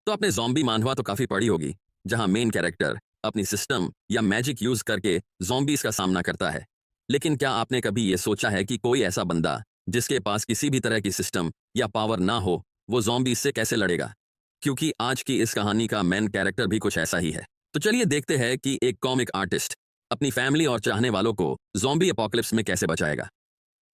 तो आपने ज़ॉम्बी मानहवा तो काफ़ी पढ़ी होगी, जहाँ मेन कैरेक्टर अपनी सिस्टम या मैजिक यूज़ करके ज़ॉम्बीज़ का सामना करता है। लेकिन क्या आपने कभी ये सोचा है कि कोई ऐसा बंदा, जिसके पास किसी भी तरह की सिस्टम या पावर ना हो, वो ज़ॉम्बीज़ से कैसे लड़ेगा? क्योंकि आज की इस कहानी का मेन कैरेक्टर भी कुछ ऐसा ही है। तो चलिए देखते हैं कि एक कॉमिक आर्टिस्ट अपनी फैमिली और चाहने वालों को ज़ॉम्बी अपोकलिप्स में कैसे बचाएगा।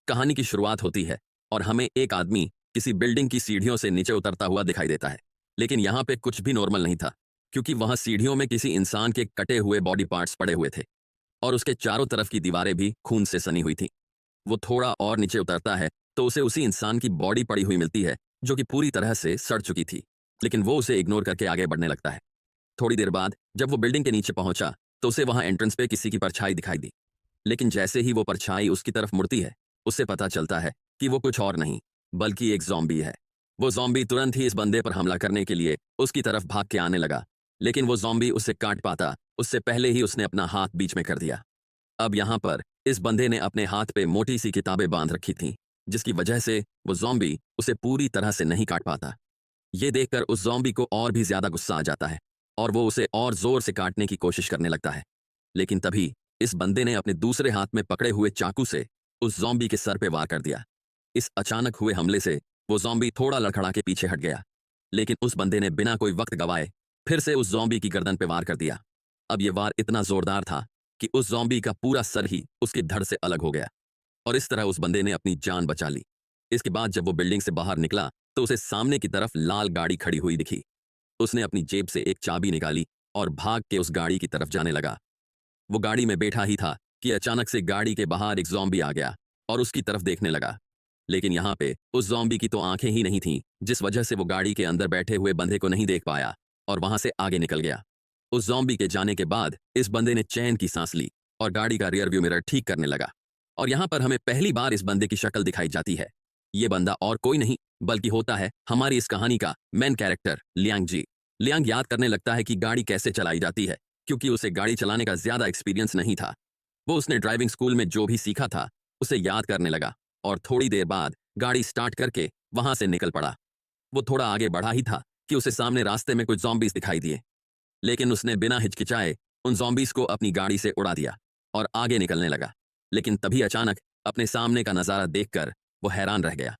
कहानी की शुरुआत होती है और हमें एक आदमी किसी बिल्डिंग की सीढ़ियों से नीचे उतरता हुआ दिखाई देता है। लेकिन यहाँ पे कुछ भी नॉर्मल नहीं था, क्योंकि वहां सीढ़ियों में किसी इंसान के कटे हुए बॉडी पार्ट्स पड़े हुए थे और उसके चारों तरफ की दीवारें भी खून से सनी हुई थी। वो थोड़ा और नीचे उतरता है तो उसे उसी इंसान की बॉडी पड़ी हुई मिलती है, जो कि पूरी तरह से सड़ चुकी थी। लेकिन वो उसे इग्नोर करके आगे बढ़ने लगता है। थोड़ी देर बाद जब वो बिल्डिंग के नीचे पहुंचा तो उसे वहां एंट्रेंस पे किसी की परछाई दिखाई दी। लेकिन जैसे ही वो परछाई उसकी तरफ मुड़ती है, उसे पता चलता है कि वो कुछ और नहीं, बल्कि एक ज़ॉम्बी है। वो ज़ॉम्बी तुरंत ही इस बंदे पर हमला करने के लिए उसकी तरफ भाग के आने लगा। लेकिन वो ज़ॉम्बी उसे काट पाता उससे पहले ही उसने अपना हाथ बीच में कर दिया। अब यहाँ पर इस बंदे ने अपने हाथ पे मोटी सी किताबें बांध रखी थीं, जिसकी वजह से वो ज़ॉम्बी उसे पूरी तरह से नहीं काट पाता। ये देखकर उस ज़ॉम्बी को और भी ज्यादा गुस्सा आ जाता है और वो उसे और जोर से काटने की कोशिश करने लगता है। लेकिन तभी इस बंदे ने अपने दूसरे हाथ में पकड़े हुए चाकू से उस ज़ॉम्बी के सर पे वार कर दिया। इस अचानक हुए हमले से वो ज़ॉम्बी थोड़ा लड़खड़ा के पीछे हट गया। लेकिन उस बंदे ने बिना कोई वक्त गवाए फिर से उस ज़ॉम्बी की गर्दन पे वार कर दिया। अब ये वार इतना जोरदार था कि उस ज़ॉम्बी का पूरा सर ही उसकी धड़ से अलग हो गया और इस तरह उस बंदे ने अपनी जान बचा ली। इसके बाद जब वो बिल्डिंग से बाहर निकला तो उसे सामने की तरफ लाल गाड़ी खड़ी हुई दिखी। उसने अपनी जेब से एक चाबी निकाली और भाग के उस गाड़ी की तरफ जाने लगा। वो गाड़ी में बैठा ही था कि अचानक से गाड़ी के बाहर एक ज़ॉम्बी आ गया और उसकी तरफ देखने लगा। लेकिन यहाँ पे उस ज़ॉम्बी की तो आंखें ही नहीं थीं, जिस वजह से वो गाड़ी के अंदर बैठे हुए बंदे को नहीं देख पाया और वहां से आगे निकल गया। उस ज़ॉम्बी के जाने के बाद इस बंदे ने चैन की सांस ली और गाड़ी का रियर व्यू मिरर ठीक करने लगा। और यहाँ पर हमें पहली बार इस बंदे की शक्ल दिखाई जाती है। ये बंदा और कोई नहीं बल्कि होता है हमारी इस कहानी का मेन कैरेक्टर लियांग जी। लियांग याद करने लगता है कि गाड़ी कैसे चलाई जाती है, क्योंकि उसे गाड़ी चलाने का ज्यादा एक्सपीरियंस नहीं था। वो उसने ड्राइविंग स्कूल में जो भी सीखा था उसे याद करने लगा और थोड़ी देर बाद गाड़ी स्टार्ट करके वहां से निकल पड़ा। वो थोड़ा आगे बढ़ा ही था कि उसे सामने रास्ते में कुछ ज़ॉम्बीज दिखाई दिए। लेकिन उसने बिना हिचकिचाए उन ज़ॉम्बीज को अपनी गाड़ी से उड़ा दिया और आगे निकलने लगा। लेकिन तभी अचानक अपने सामने का नज़ारा देखकर वो हैरान रह गया।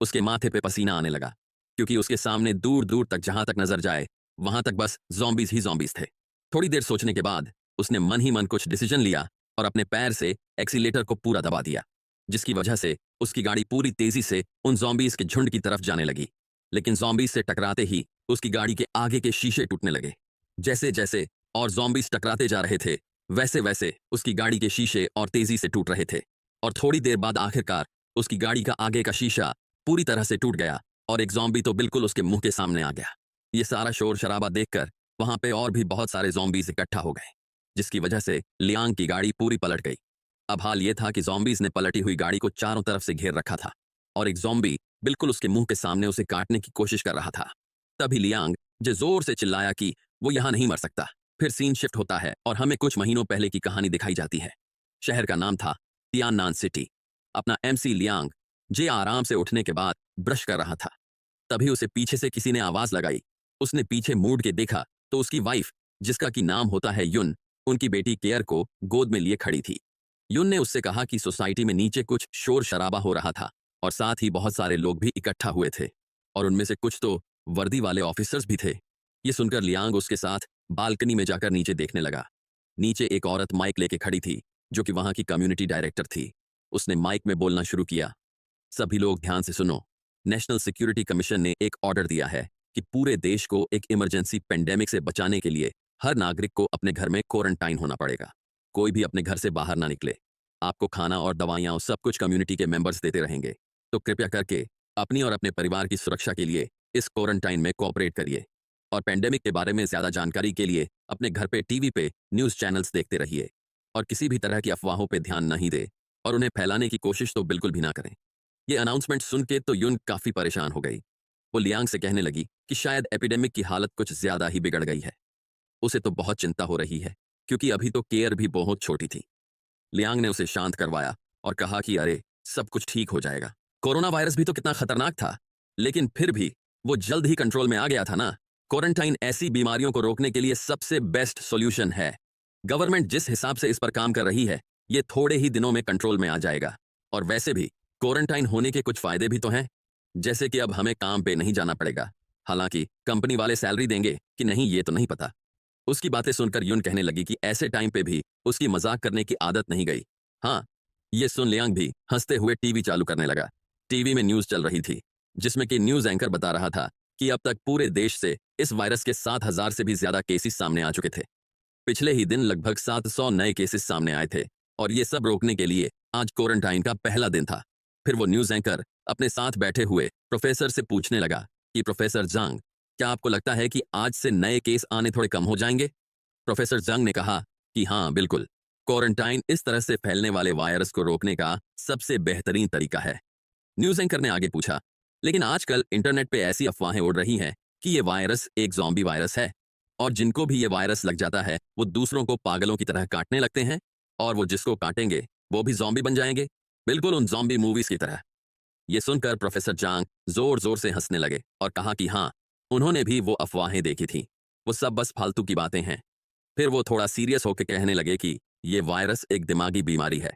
उसके माथे पे पसीना आने लगा, क्योंकि उसके सामने दूर दूर तक जहां तक नजर जाए वहां तक बस ज़ॉम्बीज ही ज़ॉम्बीज थे। थोड़ी देर सोचने के बाद उसने मन ही मन कुछ डिसीजन लिया और अपने पैर से एक्सीलेटर को पूरा दबा दिया, जिसकी वजह से उसकी गाड़ी पूरी तेजी से उन ज़ॉम्बीज के झुंड की तरफ जाने लगी। लेकिन ज़ॉम्बीज से टकराते ही उसकी गाड़ी के आगे के शीशे टूटने लगे। जैसे जैसे और ज़ॉम्बीज टकराते जा रहे थे, वैसे वैसे उसकी गाड़ी के शीशे और तेजी से टूट रहे थे। और थोड़ी देर बाद आखिरकार उसकी गाड़ी का आगे का शीशा पूरी तरह से टूट गया और एक ज़ॉम्बी तो बिल्कुल उसके मुंह के सामने आ गया। ये सारा शोर शराबा देखकर वहां पे और भी बहुत सारे ज़ॉम्बीज इकट्ठा हो गए, जिसकी वजह से लियांग की गाड़ी पूरी पलट गई। अब हाल ये था कि ज़ॉम्बीज ने पलटी हुई गाड़ी को चारों तरफ से घेर रखा था और एक ज़ॉम्बी बिल्कुल उसके मुंह के सामने उसे काटने की कोशिश कर रहा था। तभी लियांग जो जोर से चिल्लाया कि वो यहां नहीं मर सकता। फिर सीन शिफ्ट होता है और हमें कुछ महीनों पहले की कहानी दिखाई जाती है। शहर का नाम था तियाननान सिटी। अपना एमसी लियांग जे आराम से उठने के बाद ब्रश कर रहा था। तभी उसे पीछे से किसी ने आवाज लगाई। उसने पीछे मुड़ के देखा तो उसकी वाइफ, जिसका कि नाम होता है युन, उनकी बेटी केयर को गोद में लिए खड़ी थी। युन ने उससे कहा कि सोसाइटी में नीचे कुछ शोर शराबा हो रहा था और साथ ही बहुत सारे लोग भी इकट्ठा हुए थे और उनमें से कुछ तो वर्दी वाले ऑफिसर्स भी थे। ये सुनकर लियांग उसके साथ बालकनी में जाकर नीचे देखने लगा। नीचे एक औरत माइक लेके खड़ी थी, जो कि वहां की कम्युनिटी डायरेक्टर थी। उसने माइक में बोलना शुरू किया। सभी लोग ध्यान से सुनो। नेशनल सिक्योरिटी कमीशन ने एक ऑर्डर दिया है कि पूरे देश को एक इमरजेंसी पेंडेमिक से बचाने के लिए हर नागरिक को अपने घर में क्वारंटाइन होना पड़ेगा। कोई भी अपने घर से बाहर ना निकले। आपको खाना और दवाइयां सब कुछ कम्युनिटी के मेंबर्स देते रहेंगे, तो कृपया करके अपनी और अपने परिवार की सुरक्षा के लिए इस क्वारंटाइन में कोऑपरेट करिए। और पेंडेमिक के बारे में ज्यादा जानकारी के लिए अपने घर पे टीवी पे न्यूज चैनल्स देखते रहिए और किसी भी तरह की अफवाहों पे ध्यान नहीं दे और उन्हें फैलाने की कोशिश तो बिल्कुल भी ना करें। ये अनाउंसमेंट सुन के तो युन काफी परेशान हो गई। वो लियांग से कहने लगी कि शायद एपिडेमिक की हालत कुछ ज्यादा ही बिगड़ गई है। उसे तो बहुत चिंता हो रही है, क्योंकि अभी तो केयर भी बहुत छोटी थी। लियांग ने उसे शांत करवाया और कहा कि अरे, सब कुछ ठीक हो जाएगा। कोरोना वायरस भी तो कितना खतरनाक था, लेकिन फिर भी वो जल्द ही कंट्रोल में आ गया था ना। क्वारंटाइन ऐसी बीमारियों को रोकने के लिए सबसे बेस्ट सॉल्यूशन है। गवर्नमेंट जिस हिसाब से इस पर काम कर रही है, ये थोड़े ही दिनों में कंट्रोल में आ जाएगा। और वैसे भी क्वारंटाइन होने के कुछ फायदे भी तो हैं, जैसे कि अब हमें काम पे नहीं जाना पड़ेगा। हालांकि कंपनी वाले सैलरी देंगे कि नहीं ये तो नहीं पता। उसकी बातें सुनकर यून कहने लगी कि ऐसे टाइम पे भी उसकी मजाक करने की आदत नहीं गई। हाँ, ये सुन लियांग भी हंसते हुए टीवी चालू करने लगा। टीवी में न्यूज चल रही थी, जिसमें कि न्यूज एंकर बता रहा था कि अब तक पूरे देश से इस वायरस के 7,000 से भी ज्यादा केसेस सामने आ चुके थे। पिछले ही दिन लगभग 700 नए केसेस सामने आए थे और ये सब रोकने के लिए आज क्वारंटाइन का पहला दिन था। फिर वो न्यूज एंकर अपने साथ बैठे हुए प्रोफेसर से पूछने लगा कि प्रोफेसर जंग, क्या आपको लगता है कि आज से नए केस आने थोड़े कम हो जाएंगे? प्रोफेसर जंग ने कहा कि हाँ बिल्कुल, क्वारंटाइन इस तरह से फैलने वाले वायरस को रोकने का सबसे बेहतरीन तरीका है। न्यूज एंकर ने आगे पूछा, लेकिन आजकल इंटरनेट पे ऐसी अफवाहें उड़ रही हैं कि ये वायरस एक ज़ॉम्बी वायरस है और जिनको भी ये वायरस लग जाता है वो दूसरों को पागलों की तरह काटने लगते हैं और वो जिसको काटेंगे वो भी ज़ॉम्बी बन जाएंगे, बिल्कुल उन ज़ॉम्बी मूवीज की तरह। ये सुनकर प्रोफेसर जांग जोर जोर से हंसने लगे और कहा कि हाँ, उन्होंने भी वो अफवाहें देखी थी, वो सब बस फालतू की बातें हैं। फिर वो थोड़ा सीरियस होकर कहने लगे कि ये वायरस एक दिमागी बीमारी है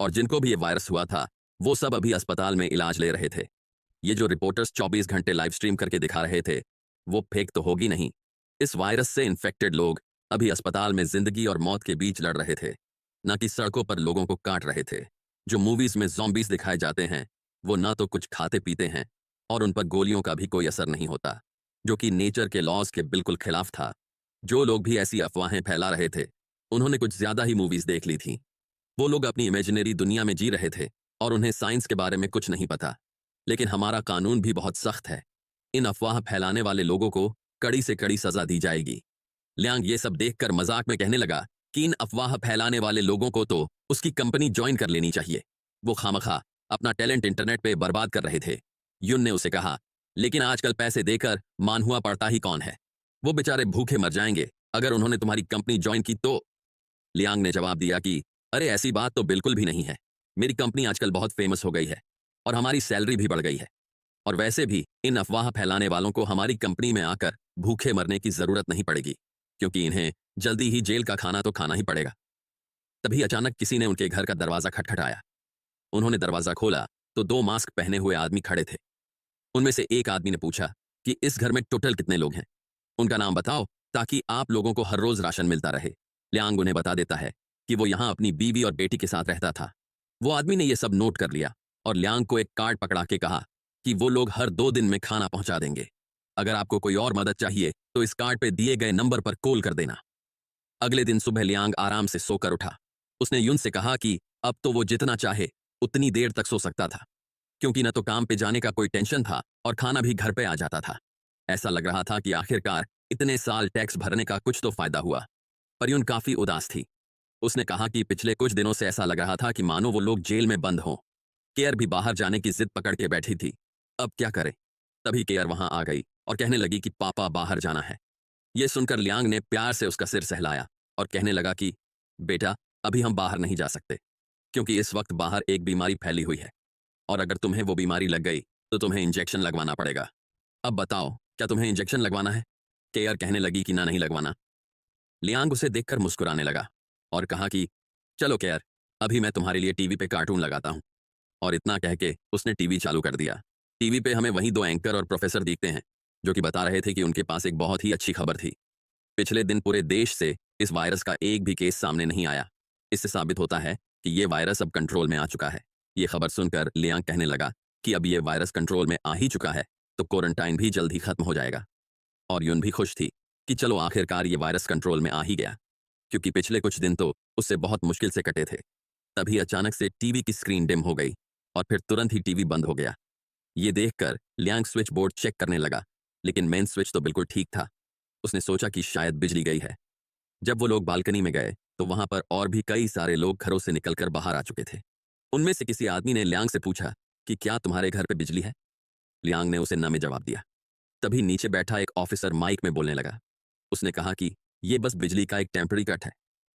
और जिनको भी ये वायरस हुआ था वो सब अभी अस्पताल में इलाज ले रहे थे। ये जो रिपोर्टर्स 24 घंटे लाइव स्ट्रीम करके दिखा रहे थे वो फेक तो होगी नहीं। इस वायरस से इन्फेक्टेड लोग अभी अस्पताल में जिंदगी और मौत के बीच लड़ रहे थे, ना कि सड़कों पर लोगों को काट रहे थे। जो मूवीज में ज़ॉम्बीज दिखाए जाते हैं वो ना तो कुछ खाते पीते हैं और उन पर गोलियों का भी कोई असर नहीं होता, जो कि नेचर के लॉज के बिल्कुल खिलाफ था। जो लोग भी ऐसी अफवाहें फैला रहे थे उन्होंने कुछ ज्यादा ही मूवीज देख ली थी। वो लोग अपनी इमेजिनरी दुनिया में जी रहे थे और उन्हें साइंस के बारे में कुछ नहीं पता। लेकिन हमारा कानून भी बहुत सख्त है, इन अफवाह फैलाने वाले लोगों को कड़ी से कड़ी सजा दी जाएगी। लियांग ये सब देखकर मजाक में कहने लगा कि इन अफवाह फैलाने वाले लोगों को तो उसकी कंपनी ज्वाइन कर लेनी चाहिए, वो खामखा अपना टैलेंट इंटरनेट पे बर्बाद कर रहे थे। युन ने उसे कहा, लेकिन आजकल पैसे देकर मानहुआ पड़ता ही कौन है, वो बेचारे भूखे मर जाएंगे अगर उन्होंने तुम्हारी कंपनी ज्वाइन की तो। लियांग ने जवाब दिया कि अरे ऐसी बात तो बिल्कुल भी नहीं है, मेरी कंपनी आजकल बहुत फेमस हो गई है और हमारी सैलरी भी बढ़ गई है और वैसे भी इन अफवाह फैलाने वालों को हमारी कंपनी में आकर भूखे मरने की जरूरत नहीं पड़ेगी, क्योंकि इन्हें जल्दी ही जेल का खाना तो खाना ही पड़ेगा। तभी अचानक किसी ने उनके घर का दरवाजा खटखटाया। उन्होंने दरवाजा खोला तो 2 मास्क पहने हुए आदमी खड़े थे। उनमें से एक आदमी ने पूछा कि इस घर में टोटल कितने लोग हैं, उनका नाम बताओ ताकि आप लोगों को हर रोज राशन मिलता रहे। लियांग उन्हें बता देता है कि वो यहाँ अपनी बीवी और बेटी के साथ रहता था। वो आदमी ने यह सब नोट कर लिया और लियांग को एक कार्ड पकड़ा के कहा कि वो लोग हर 2 दिन में खाना पहुंचा देंगे। अगर आपको कोई और मदद चाहिए तो इस कार्ड पे दिए गए नंबर पर कॉल कर देना। अगले दिन सुबह लियांग आराम से सोकर उठा। उसने युन से कहा कि अब तो वो जितना चाहे उतनी देर तक सो सकता था, क्योंकि न तो काम पे जाने का कोई टेंशन था और खाना भी घर पे आ जाता था। ऐसा लग रहा था कि आखिरकार इतने साल टैक्स भरने का कुछ तो फायदा हुआ। पर युन काफी उदास थी। उसने कहा कि पिछले कुछ दिनों से ऐसा लग रहा था कि मानो वो लोग जेल में बंद हों। केयर भी बाहर जाने की जिद पकड़ के बैठी थी, अब क्या करे। तभी केयर वहां आ गई और कहने लगी कि पापा बाहर जाना है। यह सुनकर लियांग ने प्यार से उसका सिर सहलाया और कहने लगा कि बेटा, अभी हम बाहर नहीं जा सकते, क्योंकि इस वक्त बाहर एक बीमारी फैली हुई है और अगर तुम्हें वो बीमारी लग गई तो तुम्हें इंजेक्शन लगवाना पड़ेगा। अब बताओ, क्या तुम्हें इंजेक्शन लगवाना है? केयर कहने लगी कि ना, नहीं लगवाना। लियांग उसे देखकर मुस्कुराने लगा और कहा कि चलो केयर, अभी मैं तुम्हारे लिए टीवी पे कार्टून लगाता हूं। और इतना कह के उसने टीवी चालू कर दिया। टीवी पे हमें वही 2 एंकर और प्रोफेसर दिखते हैं जो कि बता रहे थे कि उनके पास एक बहुत ही अच्छी खबर थी। पिछले दिन पूरे देश से इस वायरस का एक भी केस सामने नहीं आया। इससे साबित होता है कि ये वायरस अब कंट्रोल में आ चुका है। ये खबर सुनकर लियांग कहने लगा कि अब ये वायरस कंट्रोल में आ ही चुका है तो क्वारंटाइन भी जल्द ही खत्म हो जाएगा। और यून भी खुश थी कि चलो आखिरकार ये वायरस कंट्रोल में आ ही गया, क्योंकि पिछले कुछ दिन तो उससे बहुत मुश्किल से कटे थे। तभी अचानक से टीवी की स्क्रीन डिम हो गई और फिर तुरंत ही टीवी बंद हो गया। ये देखकर लियांग स्विच बोर्ड चेक करने लगा, लेकिन मेन स्विच तो बिल्कुल ठीक था। उसने सोचा कि शायद बिजली गई है। जब वो लोग बालकनी में गए तो वहां पर और भी कई सारे लोग घरों से निकलकर बाहर आ चुके थे। उनमें से किसी आदमी ने लियांग से पूछा कि क्या तुम्हारे घर पे बिजली है? लियांग ने उसे न में जवाब दिया। तभी नीचे बैठा एक ऑफिसर माइक में बोलने लगा। उसने कहा कि ये बस बिजली का एक टेम्पररी कट है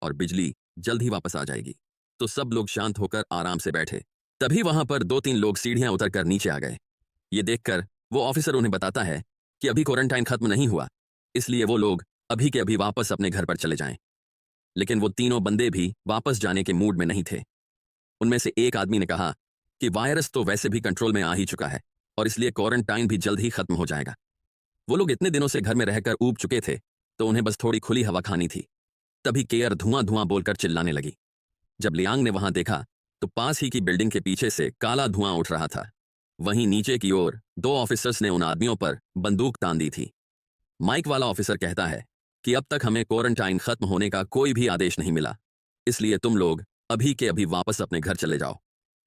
और बिजली जल्द ही वापस आ जाएगी। तो सब लोग शांत होकर आराम से बैठे। तभी वहां पर 2-3 लोग सीढ़ियां उतरकर नीचे आ गए। ये देखकर वो ऑफिसर उन्हें बताता है कि अभी क्वारंटाइन खत्म नहीं हुआ इसलिए वो लोग अभी के अभी वापस अपने घर पर चले जाएं। लेकिन वो तीनों बंदे भी वापस जाने के मूड में नहीं थे। उनमें से एक आदमी ने कहा कि वायरस तो वैसे भी कंट्रोल में आ ही चुका है और इसलिए क्वारंटाइन भी जल्द ही खत्म हो जाएगा। वो लोग इतने दिनों से घर में रहकर ऊब चुके थे, तो उन्हें बस थोड़ी खुली हवा खानी थी। तभी केयर धुआं धुआं बोलकर चिल्लाने लगी। जब लियांग ने वहां देखा तो पास ही की बिल्डिंग के पीछे से काला धुआं उठ रहा था। वहीं नीचे की ओर दो ऑफिसर्स ने उन आदमियों पर बंदूक तान दी थी। माइक वाला ऑफिसर कहता है कि अब तक हमें क्वारंटाइन खत्म होने का कोई भी आदेश नहीं मिला, इसलिए तुम लोग अभी के अभी वापस अपने घर चले जाओ,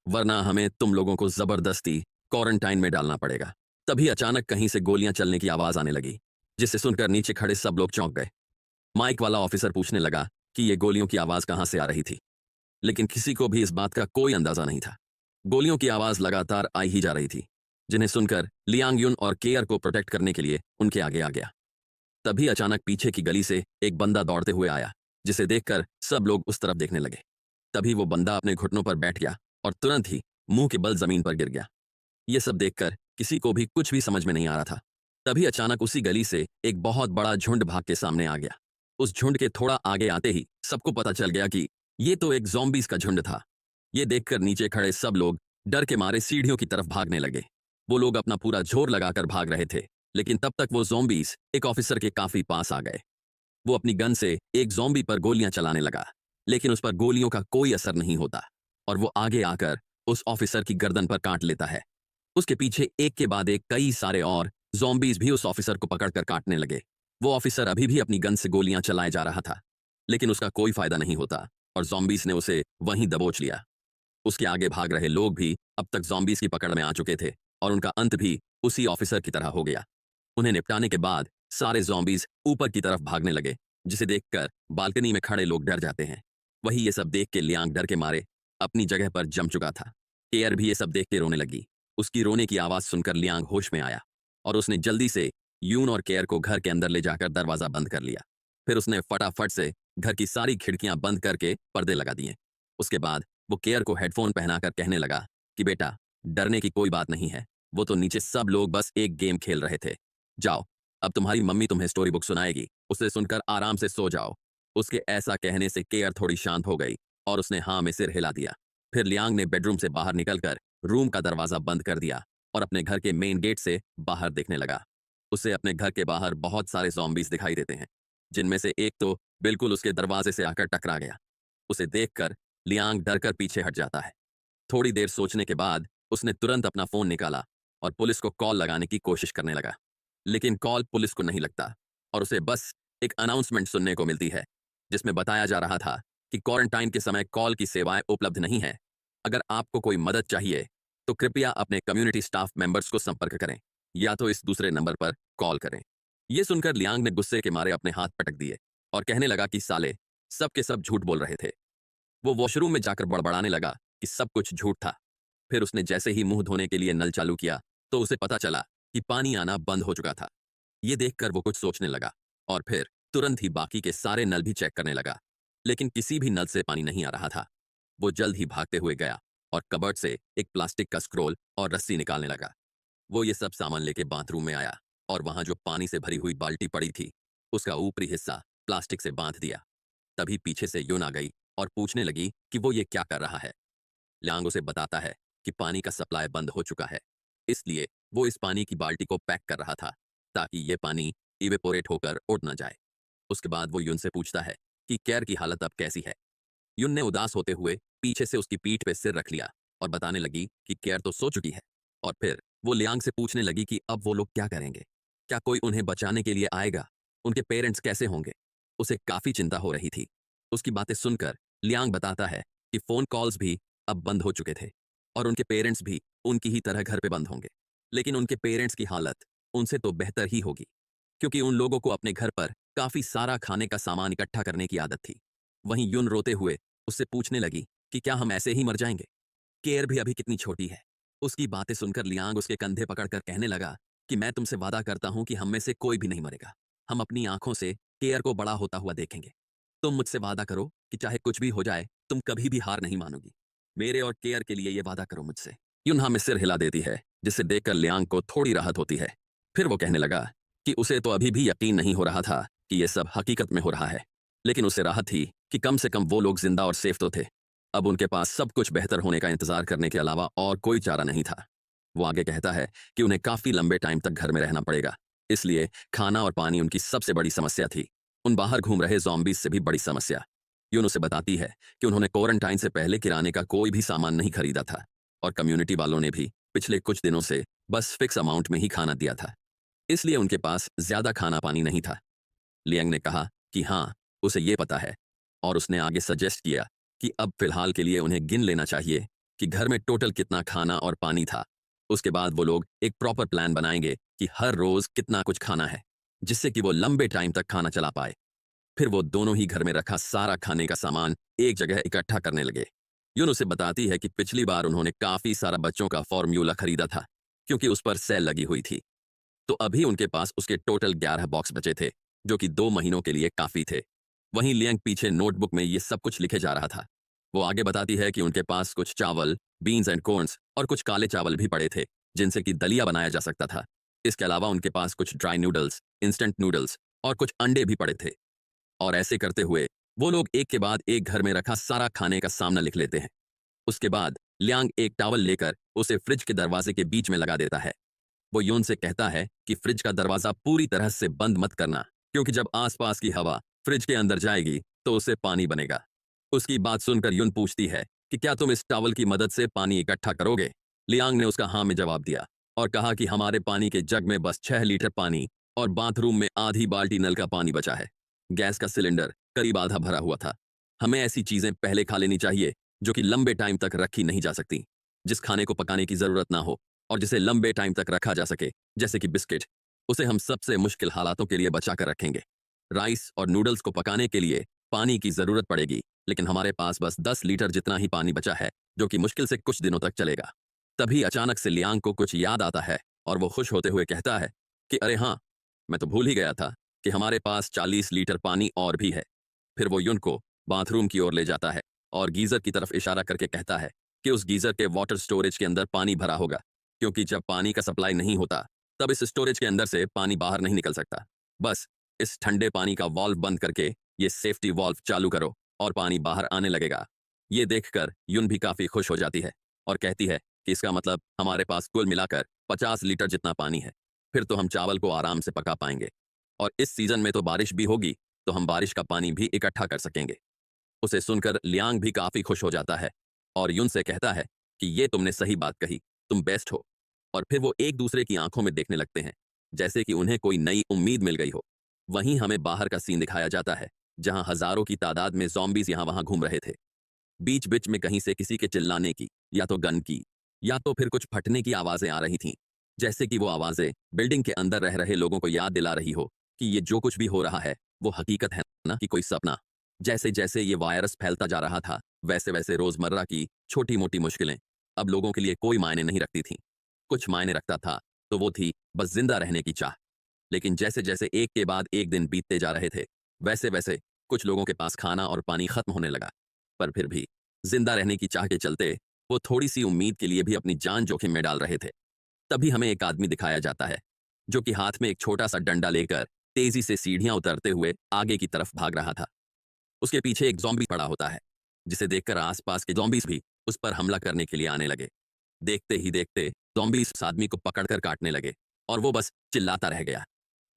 वरना हमें तुम लोगों को जबरदस्ती क्वारंटाइन में डालना पड़ेगा। तभी अचानक कहीं से गोलियां चलने की आवाज आने लगी, जिसे सुनकर नीचे खड़े सब लोग चौंक गए। माइक वाला ऑफिसर पूछने लगा कि ये गोलियों की आवाज कहां से आ रही थी, लेकिन किसी को भी इस बात का कोई अंदाजा नहीं था। गोलियों की आवाज लगातार आई ही जा रही थी, जिन्हें सुनकर लियांग युन और केयर को प्रोटेक्ट करने के लिए उनके आगे आ गया। तभी अचानक पीछे की गली से एक बंदा दौड़ते हुए आया, जिसे देखकर सब लोग उस तरफ देखने लगे। तभी वो बंदा अपने घुटनों पर बैठ गया और तुरंत ही मुंह के बल जमीन पर गिर गया। ये सब देखकर किसी को भी कुछ भी समझ में नहीं आ रहा था। तभी अचानक उसी गली से एक बहुत बड़ा झुंड भाग के सामने आ गया। उस झुंड के थोड़ा आगे आते ही सबको पता चल गया कि ये तो एक ज़ॉम्बीज़ का झुंड था। ये देखकर नीचे खड़े सब लोग डर के मारे सीढ़ियों की तरफ भागने लगे। वो लोग अपना पूरा जोर लगाकर भाग रहे थे, लेकिन तब तक वो ज़ॉम्बीज़ एक ऑफिसर के काफी पास आ गए। वो अपनी गन से एक ज़ॉम्बी पर गोलियां चलाने लगा, लेकिन उस पर गोलियों का कोई असर नहीं होता और वो आगे आकर उस ऑफिसर की गर्दन पर काट लेता है। उसके पीछे एक के बाद एक कई सारे और ज़ॉम्बीज़ भी उस ऑफिसर को पकड़कर काटने लगे। वो ऑफिसर अभी भी अपनी गन से गोलियां चलाए जा रहा था, लेकिन उसका कोई फायदा नहीं होता और ज़ॉम्बीज़ ने उसे वहीं दबोच लिया। उसके आगे भाग रहे लोग भी अब तक ज़ॉम्बीज़ की पकड़ में आ चुके थे और उनका अंत भी उसी ऑफिसर की तरह हो गया। उन्हें निपटाने के बाद सारे ज़ॉम्बीज़ ऊपर की तरफ भागने लगे, जिसे देखकर बालकनी में खड़े लोग डर जाते हैं। वही ये सब देख के लियांग डर के मारे अपनी जगह पर जम चुका था। केयर भी ये सब देख के रोने लगी। उसकी रोने की आवाज़ सुनकर लियांग होश में आया और उसने जल्दी से यून और केयर को घर के अंदर ले जाकर दरवाज़ा बंद कर लिया। फिर उसने फटाफट से घर की सारी खिड़कियां बंद करके पर्दे लगा दिए। उसके बाद वो केयर को हेडफोन पहनाकर कहने लगा कि बेटा, डरने की कोई बात नहीं है, वो तो नीचे सब लोग बस एक गेम खेल रहे थे। जाओ, अब तुम्हारी मम्मी तुम्हें स्टोरी बुक सुनाएगी, उसे सुनकर आराम से सो जाओ। उसके ऐसा कहने से केयर थोड़ी शांत हो गई और उसने हाँ में सिर हिला दिया। फिर लियांग ने बेडरूम से बाहर निकलकर रूम का दरवाजा बंद कर दिया और अपने घर के मेन गेट से बाहर देखने लगा। उसे अपने घर के बाहर बहुत सारे ज़ॉम्बीज़ दिखाई देते हैं, जिनमें से एक तो बिल्कुल उसके दरवाजे से आकर टकरा गया। उसे देखकर लियांग डरकर पीछे हट जाता है। थोड़ी देर सोचने के बाद उसने तुरंत अपना फोन निकाला और पुलिस को कॉल लगाने की कोशिश करने लगा, लेकिन कॉल पुलिस को नहीं लगता और उसे बस एक अनाउंसमेंट सुनने को मिलती है, जिसमें बताया जा रहा था कि क्वारंटाइन के समय कॉल की सेवाएं उपलब्ध नहीं है। अगर आपको कोई मदद चाहिए तो कृपया अपने कम्युनिटी स्टाफ मेंबर्स को संपर्क करें या तो इस दूसरे नंबर पर कॉल करें। यह सुनकर लियांग ने गुस्से के मारे अपने हाथ पटक दिए और कहने लगा कि साले सब के सब झूठ बोल रहे थे। वो वॉशरूम में जाकर बड़बड़ाने लगा कि सब कुछ झूठ था। फिर उसने जैसे ही मुंह धोने के लिए नल चालू किया तो उसे पता चला कि पानी आना बंद हो चुका था। ये देखकर वो कुछ सोचने लगा और फिर तुरंत ही बाकी के सारे नल भी चेक करने लगा, लेकिन किसी भी नल से पानी नहीं आ रहा था। वो जल्द ही भागते हुए गया और कबर्ड से एक प्लास्टिक का स्क्रोल और रस्सी निकालने लगा। वो ये सब सामान लेके बाथरूम में आया और वहां जो पानी से भरी हुई बाल्टी पड़ी थी, उसका ऊपरी हिस्सा प्लास्टिक से बांध दिया। तभी पीछे से यून आ गई और पूछने लगी कि वो ये क्या कर रहा है। लियांग उसे बताता है कि पानी का सप्लाई बंद हो चुका है, इसलिए वो इस पानी की बाल्टी को पैक कर रहा था ताकि ये पानी इवेपोरेट होकर उड़ न जाए। उसके बाद वो यून से पूछता है कि केयर की हालत अब कैसी है। यून ने उदास होते हुए पीछे से उसकी पीठ पे सिर रख लिया और बताने लगी कि केयर तो सो चुकी है। और फिर वो लियांग से पूछने लगी कि अब वो लोग क्या करेंगे, क्या कोई उन्हें बचाने के लिए आएगा, उनके पेरेंट्स कैसे होंगे। उसे काफी चिंता हो रही थी। उसकी बातें सुनकर लियांग बताता है कि फोन कॉल्स भी अब बंद हो चुके थे और उनके पेरेंट्स भी उनकी ही तरह घर पे बंद होंगे, लेकिन उनके पेरेंट्स की हालत उनसे तो बेहतर ही होगी, क्योंकि उन लोगों को अपने घर पर काफी सारा खाने का सामान इकट्ठा करने की आदत थी। वहीं यून रोते हुए उससे पूछने लगी कि क्या हम ऐसे ही मर जाएंगे, केयर भी अभी कितनी छोटी है। उसकी बातें सुनकर लियांग उसके कंधे पकड़कर कहने लगा कि मैं तुमसे वादा करता हूं कि हम में से कोई भी नहीं मरेगा। हम अपनी आंखों से केयर को बड़ा होता हुआ देखेंगे। तुम मुझसे वादा करो कि चाहे कुछ भी हो जाए तुम कभी भी हार नहीं मानोगी। मेरे और केयर के लिए ये वादा करो मुझसे। यून हाँ में सिर हिला देती है, जिसे देखकर लियांग को थोड़ी राहत होती है। फिर वो कहने लगा कि उसे तो अभी भी यकीन नहीं हो रहा था कि ये सब हकीकत में हो रहा है, लेकिन उसे राहत थी कि कम से कम वो लोग जिंदा और सेफ तो थे। अब उनके पास सब कुछ बेहतर होने का इंतजार करने के अलावा और कोई चारा नहीं था। वो आगे कहता है कि उन्हें काफी लंबे टाइम तक घर में रहना पड़ेगा, इसलिए खाना और पानी उनकी सबसे बड़ी समस्या थी। उन बाहर घूम रहे ज़ॉम्बीज़ से भी बड़ी समस्या। यून उसे बताती है कि उन्होंने क्वारंटाइन से पहले किराने का कोई भी सामान नहीं खरीदा था और कम्युनिटी वालों ने भी पिछले कुछ दिनों से बस फिक्स अमाउंट में ही खाना दिया था, इसलिए उनके पास ज्यादा खाना पानी नहीं था। लियांग ने कहा कि हाँ, उसे ये पता है, और उसने आगे सजेस्ट किया कि अब फिलहाल के लिए उन्हें गिन लेना चाहिए कि घर में टोटल कितना खाना और पानी था। उसके बाद वो लोग एक प्रॉपर प्लान बनाएंगे कि हर रोज कितना कुछ खाना है, जिससे कि वो लंबे टाइम तक खाना चला पाए। फिर वो दोनों ही घर में रखा सारा खाने का सामान एक जगह इकट्ठा करने लगे। यून उसे बताती है कि पिछली बार उन्होंने काफी सारा बच्चों का फॉर्म्यूला खरीदा था, क्योंकि उस पर सेल लगी हुई थी। तो अभी उनके पास उसके टोटल 11 बॉक्स बचे थे, जो कि 2 महीनों के लिए काफी थे। वहीं लियांग पीछे नोटबुक में ये सब कुछ लिखे जा रहा था। वो आगे बताती है कि उनके पास कुछ चावल, बीन्स एंड कॉर्न्स और कुछ काले चावल भी पड़े थे, जिनसे कि दलिया बनाया जा सकता था। इसके अलावा उनके पास कुछ ड्राई नूडल्स, इंस्टेंट नूडल्स और कुछ अंडे भी पड़े थे। और ऐसे करते हुए वो लोग एक के बाद एक घर में रखा सारा खाने का सामना लिख लेते हैं। उसके बाद लियांग एक टॉवल लेकर उसे फ्रिज के दरवाजे के बीच में लगा देता है। वो यून से कहता है कि फ्रिज का दरवाजा पूरी तरह से बंद मत करना, क्योंकि जब आसपास की हवा फ्रिज के अंदर जाएगी तो उससे पानी बनेगा। उसकी बात सुनकर यून पूछती है कि क्या तुम इस टॉवल की मदद से पानी इकट्ठा करोगे। लियांग ने उसका हाँ में जवाब दिया और कहा कि हमारे पानी के जग में बस 6 लीटर पानी और बाथरूम में आधी बाल्टी नल का पानी बचा है। गैस का सिलेंडर करीब आधा भरा हुआ था। हमें ऐसी चीजें पहले खा लेनी चाहिए जो कि लंबे टाइम तक रखी नहीं जा सकती, जिस खाने को पकाने की जरूरत ना हो और जिसे लंबे टाइम तक रखा जा सके, जैसे कि बिस्किट। उसे हम सबसे मुश्किल हालातों के लिए बचा कर रखेंगे। राइस और नूडल्स को पकाने के लिए पानी की जरूरत पड़ेगी, लेकिन हमारे पास बस 10 लीटर जितना ही पानी बचा है, जो कि मुश्किल से कुछ दिनों तक चलेगा। तभी अचानक से लियांग को कुछ याद आता है और वो खुश होते हुए कहता है कि अरे हाँ, मैं तो भूल ही गया था कि हमारे पास 40 लीटर पानी और भी है। फिर वो युन को बाथरूम की ओर ले जाता है और गीजर की तरफ इशारा करके कहता है कि उस गीजर के वाटर स्टोरेज के अंदर पानी भरा होगा, क्योंकि जब पानी का सप्लाई नहीं होता तब इस स्टोरेज के अंदर से पानी बाहर नहीं निकल सकता। बस इस ठंडे पानी का वाल्व बंद करके ये सेफ्टी वाल्व चालू करो और पानी बाहर आने लगेगा। ये देखकर युन भी काफी खुश हो जाती है और कहती है कि इसका मतलब हमारे पास कुल मिलाकर 50 लीटर जितना पानी है। फिर तो हम चावल को आराम से पका पाएंगे, और इस सीजन में तो बारिश भी होगी, तो हम बारिश का पानी भी इकट्ठा कर सकेंगे। उसे सुनकर लियांग भी काफी खुश हो जाता है और युन से कहता है कि ये तुमने सही बात कही, तुम बेस्ट हो। और फिर वो एक दूसरे की आंखों में देखने लगते हैं, जैसे कि उन्हें कोई नई उम्मीद मिल गई हो। वहीं हमें बाहर का सीन दिखाया जाता है, जहां हजारों की तादाद में ज़ॉम्बीज़ यहां वहां घूम रहे थे। बीच बीच में कहीं से किसी के चिल्लाने की, या तो गन की, या तो फिर कुछ फटने की आवाजें आ रही थीं, जैसे कि वो आवाजें बिल्डिंग के अंदर रह रहे लोगों को याद दिला रही हो कि ये जो कुछ भी हो रहा है वो हकीकत है ना कि कोई सपना। जैसे जैसे ये वायरस फैलता जा रहा था, वैसे वैसे रोजमर्रा की छोटी मोटी मुश्किलें अब लोगों के लिए कोई मायने नहीं रखती थीं। कुछ मायने रखता था तो वो थी बस जिंदा रहने की चाह। लेकिन जैसे जैसे एक के बाद एक दिन बीतते जा रहे थे, वैसे वैसे कुछ लोगों के पास खाना और पानी खत्म होने लगा। पर फिर भी जिंदा रहने की चाह के चलते वो थोड़ी सी उम्मीद के लिए भी अपनी जान जोखिम में डाल रहे थे। तभी हमें एक आदमी दिखाया जाता है, जो कि हाथ में एक छोटा सा डंडा लेकर तेजी से सीढ़ियां उतरते हुए आगे की तरफ भाग रहा था। उसके पीछे एक ज़ॉम्बी पड़ा होता है, जिसे देखकर आसपास के ज़ॉम्बीज़ भी उस पर हमला करने के लिए आने लगे। देखते ही देखते ज़ॉम्बीज़ उस आदमी को पकड़कर काटने लगे और वो बस चिल्लाता रह गया।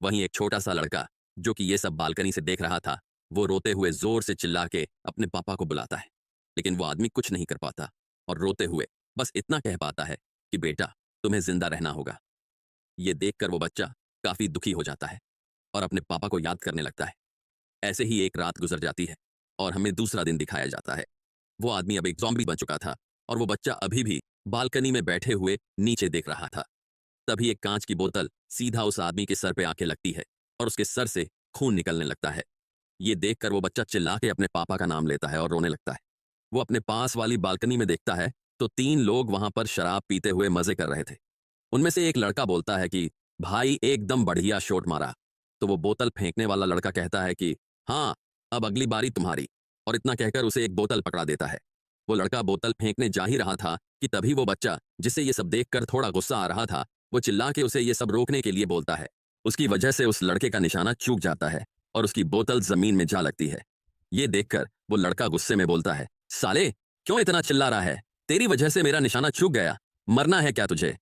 वहीं एक छोटा सा लड़का, जो कि ये सब बालकनी से देख रहा था, वो रोते हुए जोर से चिल्ला के अपने पापा को बुलाता है, लेकिन वो आदमी कुछ नहीं कर पाता और रोते हुए बस इतना कह पाता है कि बेटा, तुम्हें जिंदा रहना होगा। ये देखकर वो बच्चा काफी दुखी हो जाता है और अपने पापा को याद करने लगता है। ऐसे ही एक रात गुजर जाती है और हमें दूसरा दिन दिखाया जाता है। वो आदमी अब एक ज़ॉम्बी बन चुका था और वो बच्चा अभी भी बालकनी में बैठे हुए नीचे देख रहा था। तभी एक कांच की बोतल सीधा उस आदमी के सर पे आके लगती है और उसके सर से खून निकलने लगता है। ये देखकर वो बच्चा चिल्ला के अपने पापा का नाम लेता है और रोने लगता है। वो अपने पास वाली बालकनी में देखता है तो 3 लोग वहां पर शराब पीते हुए मजे कर रहे थे। उनमें से एक लड़का बोलता है कि भाई एकदम बढ़िया शॉट मारा। तो वो बोतल फेंकने वाला लड़का कहता है कि हाँ, अब अगली बारी तुम्हारी, और इतना कहकर उसे एक बोतल पकड़ा देता है। वो लड़का बोतल फेंकने जा ही रहा था कि तभी वो बच्चा, जिसे ये सब देखकर थोड़ा गुस्सा आ रहा था, वो चिल्ला के उसे ये सब रोकने के लिए बोलता है उसकी वजह से उस लड़के का निशाना चूक जाता है और उसकी बोतल जमीन में जा लगती है। ये देखकर वो लड़का गुस्से में बोलता है, साले क्यों इतना चिल्ला रहा है? तेरी वजह से मेरा निशाना चूक गया, मरना है क्या तुझे?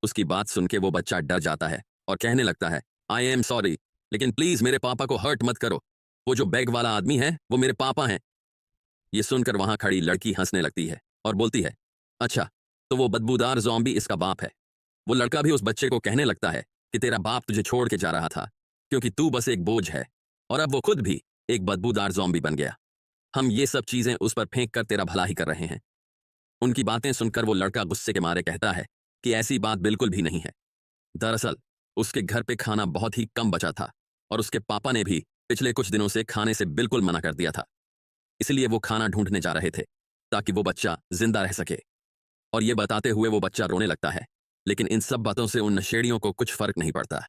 उसकी बात सुन के वो बच्चा डर जाता है और कहने लगता है, आई एम सॉरी, लेकिन प्लीज मेरे पापा को हर्ट मत करो। वो जो बैग वाला आदमी है वो मेरे पापा हैं। ये सुनकर वहां खड़ी लड़की हंसने लगती है और बोलती है, अच्छा, तो वो बदबूदार ज़ॉम्बी इसका बाप है। वो लड़का भी उस बच्चे को कहने लगता है कि तेरा बाप तुझे छोड़ के जा रहा था क्योंकि तू बस एक बोझ है, और अब वो खुद भी एक बदबूदार ज़ॉम्बी बन गया। हम ये सब चीजें उस पर फेंक कर तेरा भला ही कर रहे हैं। उनकी बातें सुनकर वो लड़का गुस्से के मारे कहता है कि ऐसी बात बिल्कुल भी नहीं है। दरअसल उसके घर पे खाना बहुत ही कम बचा था और उसके पापा ने भी पिछले कुछ दिनों से खाने से बिल्कुल मना कर दिया था। इसलिए वो खाना ढूंढने जा रहे थे ताकि वो बच्चा जिंदा रह सके। और ये बताते हुए वो बच्चा रोने लगता है, लेकिन इन सब बातों से उन नशेड़ियों को कुछ फर्क नहीं पड़ता।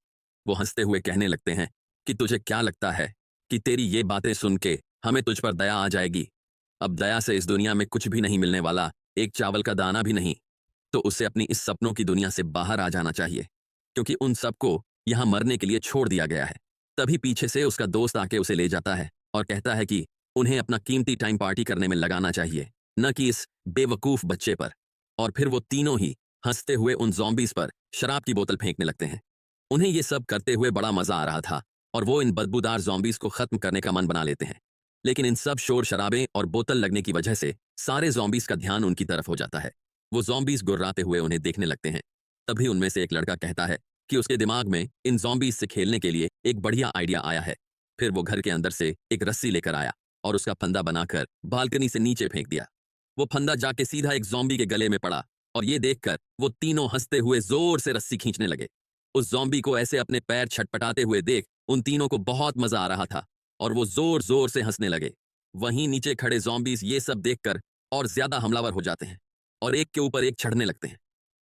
वो हंसते हुए कहने लगते हैं कि तुझे क्या लगता है कि तेरी ये बातें सुन के हमें तुझ पर दया आ जाएगी? अब दया से इस दुनिया में कुछ भी नहीं मिलने वाला, एक चावल का दाना भी नहीं। तो उसे अपनी इस सपनों की दुनिया से बाहर आ जाना चाहिए, क्योंकि उन सबको यहां मरने के लिए छोड़ दिया गया है। तभी पीछे से उसका दोस्त आके उसे ले जाता है और कहता है कि उन्हें अपना कीमती टाइम पार्टी करने में लगाना चाहिए, न कि इस बेवकूफ बच्चे पर। और फिर वो तीनों ही हंसते हुए उन ज़ॉम्बीज पर शराब की बोतल फेंकने लगते हैं। उन्हें ये सब करते हुए बड़ा मजा आ रहा था और वो इन बदबूदार ज़ॉम्बीज को खत्म करने का मन बना लेते हैं। लेकिन इन सब शोर शराबे और बोतल लगने की वजह से सारे ज़ॉम्बीज का ध्यान उनकी तरफ हो जाता है। वो ज़ॉम्बीज गुर्राते हुए उन्हें देखने लगते हैं। तभी उनमें से एक लड़का कहता है कि उसके दिमाग में इन ज़ॉम्बीज से खेलने के लिए एक बढ़िया आइडिया आया है। फिर वो घर के अंदर से एक रस्सी लेकर आया और उसका फंदा बनाकर बालकनी से नीचे फेंक दिया। वो फंदा जाके सीधा एक ज़ॉम्बी के गले में पड़ा और ये देखकर वो तीनों हंसते हुए जोर से रस्सी खींचने लगे। उस ज़ॉम्बी को ऐसे अपने पैर छटपटाते हुए देख उन तीनों को बहुत मजा आ रहा था और वो जोर जोर से हंसने लगे। वहीं नीचे खड़े ज़ॉम्बीज ये सब देखकर और ज्यादा हमलावर हो जाते हैं और एक के ऊपर एक चढ़ने लगते हैं।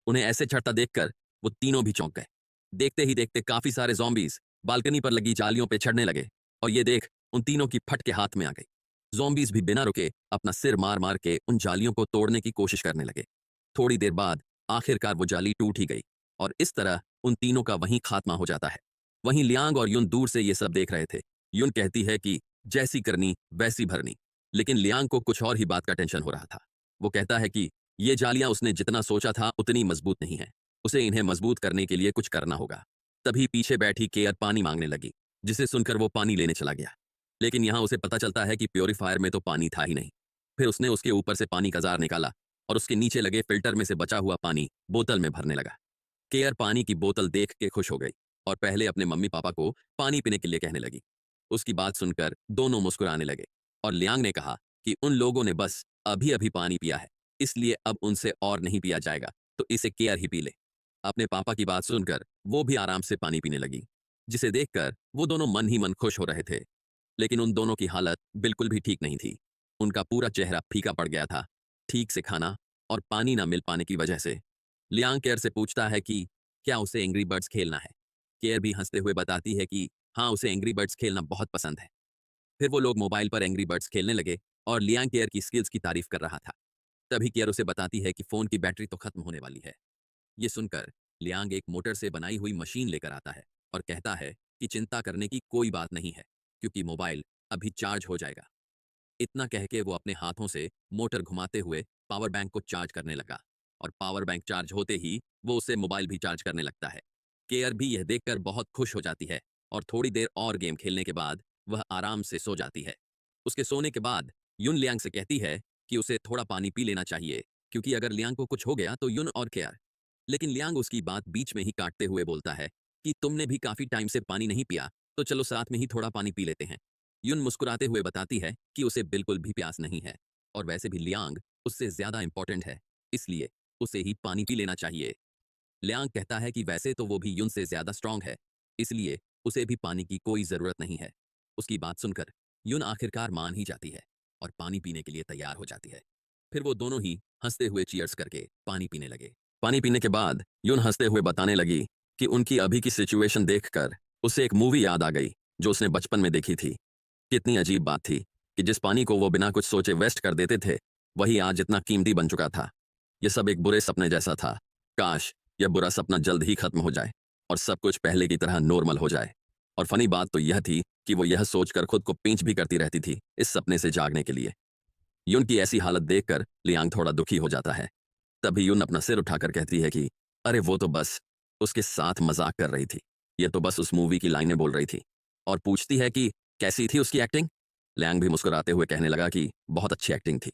उन्हें ऐसे चढ़ता देखकर वो तीनों भी चौंक गए। देखते ही देखते काफी सारे ज़ॉम्बीज बालकनी पर लगी जालियों पे चढ़ने लगे और ये देख उन तीनों की फटके हाथ में आ गई। ज़ॉम्बीज भी बिना रुके अपना सिर मार मार के उन जालियों को तोड़ने की कोशिश करने लगे। थोड़ी देर बाद आखिरकार वो जाली टूट ही गई और इस तरह उन तीनों का वहीं खात्मा हो जाता है। वहीं लियांग और युन दूर से ये सब देख रहे थे। युन कहती है कि जैसी करनी वैसी भरनी, लेकिन लियांग को कुछ और ही बात का टेंशन हो रहा था। वो कहता है कि ये जालियां उसने जितना सोचा था उतनी मजबूत नहीं है, उसे इन्हें मजबूत करने के लिए कुछ करना होगा। तभी पीछे बैठी केयर पानी मांगने लगी, जिसे सुनकर वो पानी लेने चला गया। लेकिन यहां उसे पता चलता है कि प्योरीफायर में तो पानी था ही नहीं। फिर उसने उसके ऊपर से पानी का जार निकाला और उसके नीचे लगे फिल्टर में से बचा हुआ पानी बोतल में भरने लगा। केयर पानी की बोतल देख के खुश हो गई और पहले अपने मम्मी पापा को पानी पीने के लिए कहने लगी। उसकी बात सुनकर दोनों मुस्कुराने लगे और लियांग ने कहा कि उन लोगों ने बस अभी अभी पानी पिया है, इसलिए अब उनसे और नहीं पिया जाएगा, तो इसे केयर ही पी ले। अपने पापा की बात सुनकर वो भी आराम से पानी पीने लगी, जिसे देखकर वो दोनों मन ही मन खुश हो रहे थे। लेकिन उन दोनों की हालत बिल्कुल भी ठीक नहीं थी। उनका पूरा चेहरा फीका पड़ गया था, ठीक से खाना और पानी ना मिल पाने की वजह से। लियांग केयर से पूछता है कि क्या उसे एंग्री बर्ड्स खेलना है। केयर भी हंसते हुए बताती है कि हाँ, उसे एंग्री बर्ड्स खेलना बहुत पसंद है। फिर वो लोग मोबाइल पर एंग्री बर्ड्स खेलने लगे और लियांग केयर की स्किल्स की तारीफ कर रहा था। तभी केयर उसे बताती है कि फोन की बैटरी तो खत्म होने वाली है। ये सुनकर लियांग एक मोटर से बनाई हुई मशीन लेकर आता है और कहता है कि चिंता करने की कोई बात नहीं है, क्योंकि मोबाइल अभी चार्ज हो जाएगा। इतना कह के वो अपने हाथों से मोटर घुमाते हुए पावर बैंक को चार्ज करने लगा और पावर बैंक चार्ज होते ही वो उसे मोबाइल भी चार्ज करने लगता है। केयर भी यह देखकर बहुत खुश हो जाती है और थोड़ी देर और गेम खेलने के बाद वह आराम से सो जाती है। उसके सोने के बाद युन लियांग से कहती है कि उसे थोड़ा पानी पी लेना चाहिए, क्योंकि अगर लियांग को कुछ हो गया तो युन और केयर। लेकिन लियांग उसकी बात बीच में ही काटते हुए बोलता है कि तुमने भी काफी टाइम से पानी नहीं पिया, तो चलो साथ में ही थोड़ा पानी पी लेते हैं। युन मुस्कुराते हुए बताती है कि उसे बिल्कुल भी प्यास नहीं है और वैसे भी लियांग उससे ज्यादा इंपॉर्टेंट है, इसलिए उसे ही पानी पी लेना चाहिए। लियांग कहता है कि वैसे तो वो भी युन से ज्यादा स्ट्रांग है, इसलिए उसे भी पानी की कोई जरूरत नहीं है। उसकी बात सुनकर युन आखिरकार मान ही जाती है और पानी पीने के लिए तैयार हो जाती है। फिर वो दोनों ही हंसते हुए चीयर्स करके पानी पीने लगे। पानी पीने के बाद युन हंसते हुए बताने लगी कि उनकी अभी की सिचुएशन देखकर उसे एक मूवी याद आ गई जो उसने बचपन में देखी थी। कितनी अजीब बात थी कि जिस पानी को वो बिना कुछ सोचे वेस्ट कर देते थे, वही आज इतना कीमती बन चुका था। यह सब एक बुरे सपने जैसा था। काश यह बुरा सपना जल्द ही खत्म हो जाए। और सब कुछ पहले की तरह नॉर्मल हो जाए। और फनी बात तो यह थी कि वो यह सोचकर खुद को पिंच भी करती रहती थी इस सपने से जागने के लिए। यून की ऐसी हालत देखकर लियांग थोड़ा दुखी हो जाता है। तभी यून अपना सिर उठाकर कहती है कि अरे वो तो बस उसके साथ मजाक कर रही थी, ये तो बस उस मूवी की लाइनें बोल रही थी। और पूछती है कि कैसी थी उसकी एक्टिंग। लियांग भी मुस्कुराते हुए कहने लगा कि बहुत अच्छी एक्टिंग थी।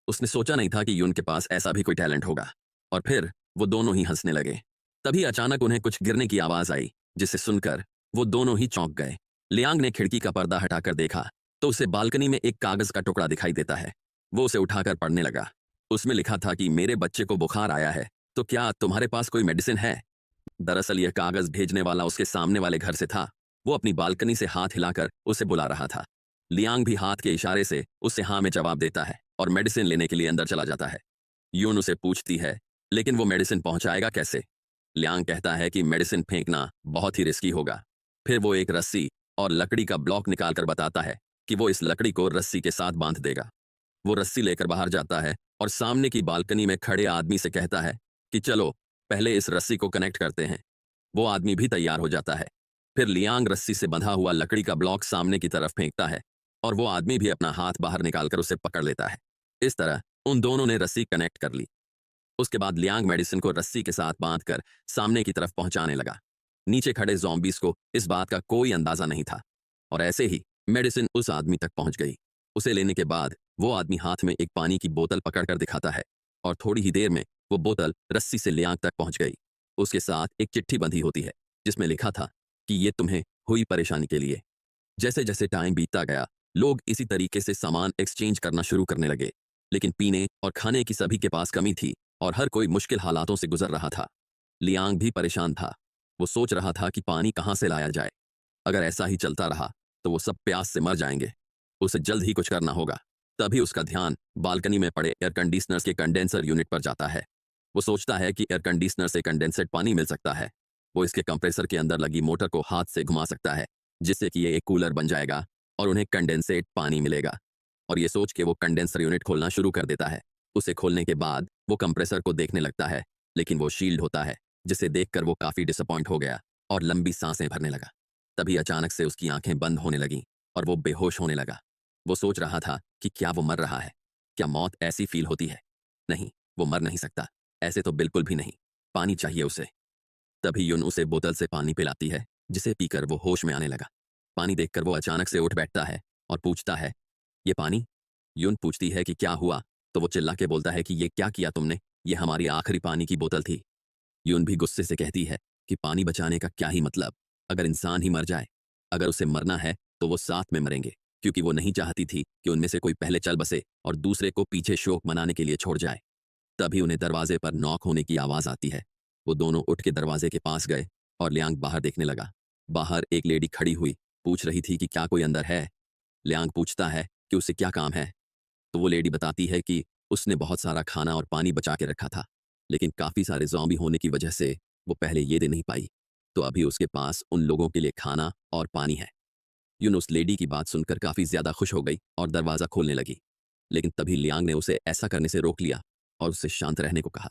उसने सोचा नहीं था कि यून के पास ऐसा भी कोई टैलेंट होगा। और फिर वो दोनों ही हंसने लगे। तभी अचानक उन्हें कुछ गिरने की आवाज आई, जिसे सुनकर वो दोनों ही चौंक गए। लियांग ने खिड़की का पर्दा हटाकर देखा तो उसे बालकनी में एक कागज का टुकड़ा दिखाई देता है। वो उसे उठाकर पढ़ने लगा। उसमें लिखा था कि मेरे बच्चे को बुखार आया है, तो क्या तुम्हारे पास कोई मेडिसिन है। दरअसल यह कागज भेजने वाला उसके सामने वाले घर से था। वो अपनी बालकनी से हाथ हिलाकर उसे बुला रहा था। लियांग भी हाथ के इशारे से उससे हाँ में जवाब देता है और मेडिसिन लेने के लिए अंदर चला जाता है। यून उसे पूछती है लेकिन वो मेडिसिन पहुंचाएगा कैसे। लियांग कहता है कि मेडिसिन फेंकना बहुत ही रिस्की होगा। फिर वो एक रस्सी और लकड़ी का ब्लॉक निकालकर बताता है कि वो इस लकड़ी को रस्सी के साथ बांध देगा। वो रस्सी लेकर बाहर जाता है और सामने की बालकनी में खड़े आदमी से कहता है कि चलो पहले इस रस्सी को कनेक्ट करते हैं। वो आदमी भी तैयार हो जाता है। फिर लियांग रस्सी से बंधा हुआ लकड़ी का ब्लॉक सामने की तरफ फेंकता है और वो आदमी भी अपना हाथ बाहर निकालकर उसे पकड़ लेता है। इस तरह उन दोनों ने रस्सी कनेक्ट कर ली। उसके बाद लियांग मेडिसिन को रस्सी के साथ बांधकर सामने की तरफ पहुंचाने लगा। नीचे खड़े ज़ॉम्बीज को इस बात का कोई अंदाजा नहीं था और ऐसे ही मेडिसिन उस आदमी तक पहुंच गई। उसे लेने के बाद वो आदमी हाथ में एक पानी की बोतल पकड़कर दिखाता है और थोड़ी ही देर में वो बोतल रस्सी से लियांग तक पहुंच गई। उसके साथ एक चिट्ठी बंधी होती है जिसमें लिखा था कि ये तुम्हें हुई परेशानी के लिए। जैसे जैसे टाइम बीतता गया लोग इसी तरीके से सामान एक्सचेंज करना शुरू करने लगे, लेकिन पीने और खाने की सभी के पास कमी थी और हर कोई मुश्किल हालातों से गुजर रहा था। लियांग भी परेशान था। वो सोच रहा था कि पानी कहाँ से लाया जाए। अगर ऐसा ही चलता रहा तो वो सब प्यास से मर जाएंगे। उसे जल्द ही कुछ करना होगा। तभी उसका ध्यान बालकनी में पड़े एयर कंडीशनर्स के कंडेंसर यूनिट पर जाता है। वो सोचता है कि एयर कंडीशनर से कंडेंसेट पानी मिल सकता है। वो इसके कंप्रेसर के अंदर लगी मोटर को हाथ से घुमा सकता है जिससे कि ये एक कूलर बन जाएगा और उन्हें कंडेंसेट पानी मिलेगा। और ये सोच के वो कंडेंसर यूनिट खोलना शुरू कर देता है। उसे खोलने के बाद वो कंप्रेसर को देखने लगता है, लेकिन वो शील्ड होता है जिसे देखकर वो काफी डिसअपॉइंट हो गया और लंबी सांसें भरने लगा। तभी अचानक से उसकी आंखें बंद होने लगीं और वो बेहोश होने लगा। वो सोच रहा था कि क्या वो मर रहा है। क्या मौत ऐसी फील होती है? नहीं, वो मर नहीं सकता, ऐसे तो बिल्कुल भी नहीं। पानी चाहिए उसे। तभी यून उसे बोतल से पानी पिलाती है जिसे पीकर वो होश में आने लगा। पानी देखकर वो अचानक से उठ बैठता है और पूछता है, ये पानी? यून पूछती है कि क्या हुआ, तो वो चिल्ला के बोलता है कि ये क्या किया तुमने, ये हमारी आखिरी पानी की बोतल थी। यून भी गुस्से से कहती है कि पानी बचाने का क्या ही मतलब, अगर इंसान ही मर जाए। अगर उसे मरना है तो वो साथ में मरेंगे, क्योंकि वो नहीं चाहती थी कि उनमें से कोई पहले चल बसे और दूसरे को पीछे शोक मनाने के लिए छोड़ जाए। तभी उन्हें दरवाजे पर नॉक होने की आवाज आती है। वो दोनों उठ के दरवाजे के पास गए और लियांग बाहर देखने लगा। बाहर एक लेडी खड़ी हुई पूछ रही थी कि क्या कोई अंदर है। लियांग पूछता है कि उसे क्या काम है, तो वो लेडी बताती है कि उसने बहुत सारा खाना और पानी बचा के रखा था, लेकिन काफी सारे ज़ॉम्बी होने की वजह से वो पहले ये दे नहीं पाई, तो अभी उसके पास उन लोगों के लिए खाना और पानी है। यून उस लेडी की बात सुनकर काफी ज्यादा खुश हो गई और दरवाजा खोलने लगी, लेकिन तभी लियांग ने उसे ऐसा करने से रोक लिया और उससे शांत रहने को कहा।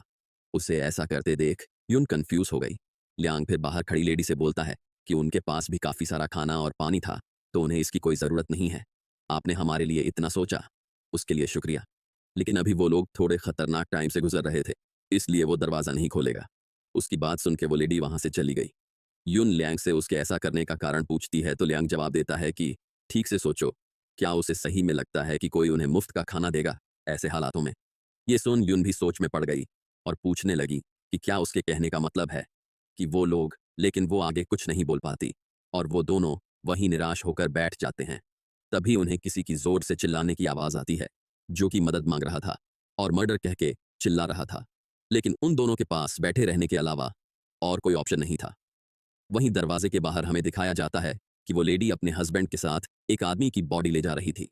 उसे ऐसा करते देख यून कंफ्यूज हो गई। लियांग फिर बाहर खड़ी लेडी से बोलता है कि उनके पास भी काफी सारा खाना और पानी था, तो उन्हें इसकी कोई जरूरत नहीं है। आपने हमारे लिए इतना सोचा, उसके लिए शुक्रिया, लेकिन अभी वो लोग थोड़े खतरनाक टाइम से गुजर रहे थे, इसलिए वो दरवाजा नहीं खोलेगा। उसकी बात सुन के वो लेडी वहां से चली गई। यून लियांग से उसके ऐसा करने का कारण पूछती है तो लियांग जवाब देता है कि ठीक से सोचो, क्या उसे सही में लगता है कि कोई उन्हें मुफ्त का खाना देगा ऐसे हालातों में। ये सुन यून भी सोच में पड़ गई और पूछने लगी कि क्या उसके कहने का मतलब है कि वो लोग, लेकिन वो आगे कुछ नहीं बोल पाती और वो दोनों वहीं निराश होकर बैठ जाते हैं। तभी उन्हें किसी की जोर से चिल्लाने की आवाज आती है, जो कि मदद मांग रहा था और मर्डर कह के चिल्ला रहा था, लेकिन उन दोनों के पास बैठे रहने के अलावा और कोई ऑप्शन नहीं था। वहीं दरवाजे के बाहर हमें दिखाया जाता है कि वो लेडी अपने हस्बैंड के साथ एक आदमी की बॉडी ले जा रही थी।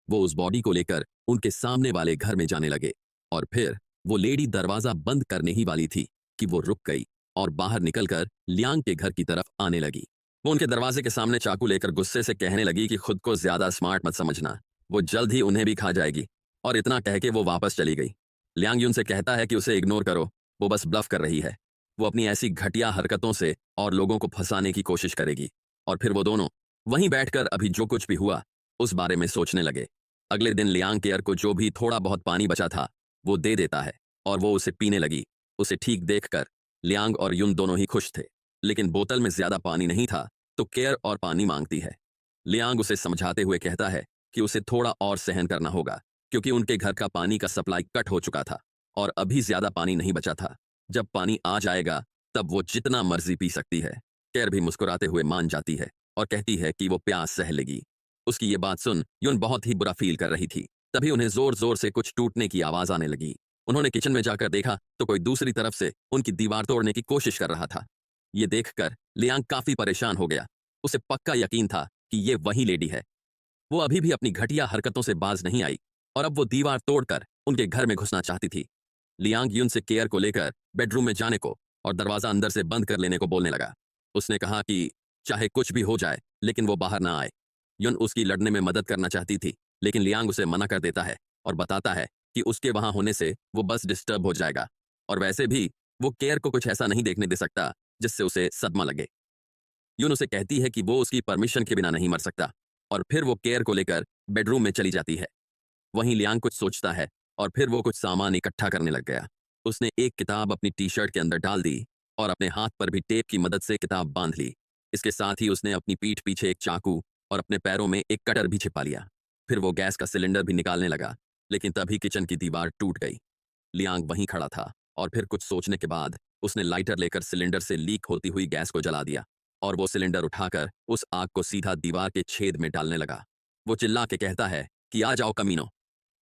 वो उस बॉडी को लेकर उनके सामने वाले घर में जाने लगे और फिर वो लेडी दरवाजा बंद करने ही वाली थी कि वो रुक गई और बाहर निकलकर लियांग के घर की तरफ आने लगी। वो उनके दरवाजे के सामने चाकू लेकर गुस्से से कहने लगी कि खुद को ज्यादा स्मार्ट मत समझना, वो जल्द ही उन्हें भी खा जाएगी। और इतना कह के वो वापस चली गई। लियांग यून से कहता है कि उसे इग्नोर करो, वो बस ब्लफ कर रही है। वो अपनी ऐसी घटिया हरकतों से और लोगों को फंसाने की कोशिश करेगी। और फिर वो दोनों वहीं बैठकर अभी जो कुछ भी हुआ उस बारे में सोचने लगे। अगले दिन लियांग केयर को जो भी थोड़ा बहुत पानी बचा था वो दे देता है और वो उसे पीने लगी। उसे ठीक देखकर लियांग और युन दोनों ही खुश थे, लेकिन बोतल में ज्यादा पानी नहीं था तो केयर और पानी मांगती है। लियांग उसे समझाते हुए कहता है कि उसे थोड़ा और सहन करना होगा, क्योंकि उनके घर का पानी का सप्लाई कट हो चुका था और अभी ज्यादा पानी नहीं बचा था। जब पानी आ जाएगा तब वो जितना मर्जी पी सकती है। केयर भी मुस्कुराते हुए मान जाती है और कहती है कि वो प्यास सह लेगी। उसकी ये बात सुन युन बहुत ही बुरा फील कर रही थी। तभी उन्हें जोर जोर से कुछ टूटने की आवाज आने लगी। उन्होंने किचन में जाकर देखा तो कोई दूसरी तरफ से उनकी दीवार तोड़ने की कोशिश कर रहा था। ये देखकर लियांग काफी परेशान हो गया। उसे पक्का यकीन था कि ये वही लेडी है। वो अभी भी अपनी घटिया हरकतों से बाज नहीं आई और अब वो दीवार तोड़कर उनके घर में घुसना चाहती थी। लियांग युन से केयर को लेकर बेडरूम में जाने को और दरवाजा अंदर से बंद कर लेने को बोलने लगा। उसने कहा कि चाहे कुछ भी हो जाए लेकिन वो बाहर ना आए। युन उसकी लड़ने में मदद करना चाहती थी, लेकिन लियांग उसे मना कर देता है और बताता है कि उसके वहां होने से वो बस डिस्टर्ब हो जाएगा और वैसे भी वो केयर को कुछ ऐसा नहीं देखने दे सकता जिससे उसे सदमा लगे। यून उसे कहती है कि वो उसकी परमिशन के बिना नहीं मर सकता और फिर वो केयर को लेकर बेडरूम में चली जाती है। वहीं लियांग कुछ सोचता है और फिर वो कुछ सामान इकट्ठा करने लग गया। उसने एक किताब अपनी टी शर्ट के अंदर डाल दी और अपने हाथ पर भी टेप की मदद से किताब बांध ली। इसके साथ ही उसने अपनी पीठ पीछे एक चाकू और अपने पैरों में एक कटर भी छिपा लिया। फिर वो गैस का सिलेंडर भी निकालने लगा, लेकिन तभी किचन की दीवार टूट गई। लियांग वहीं खड़ा था और फिर कुछ सोचने के बाद उसने लाइटर लेकर सिलेंडर से लीक होती हुई गैस को जला दिया और वो सिलेंडर उठाकर उस आग को सीधा दीवार के छेद में डालने लगा। वो चिल्ला के कहता है कि आ जाओ कमीनो।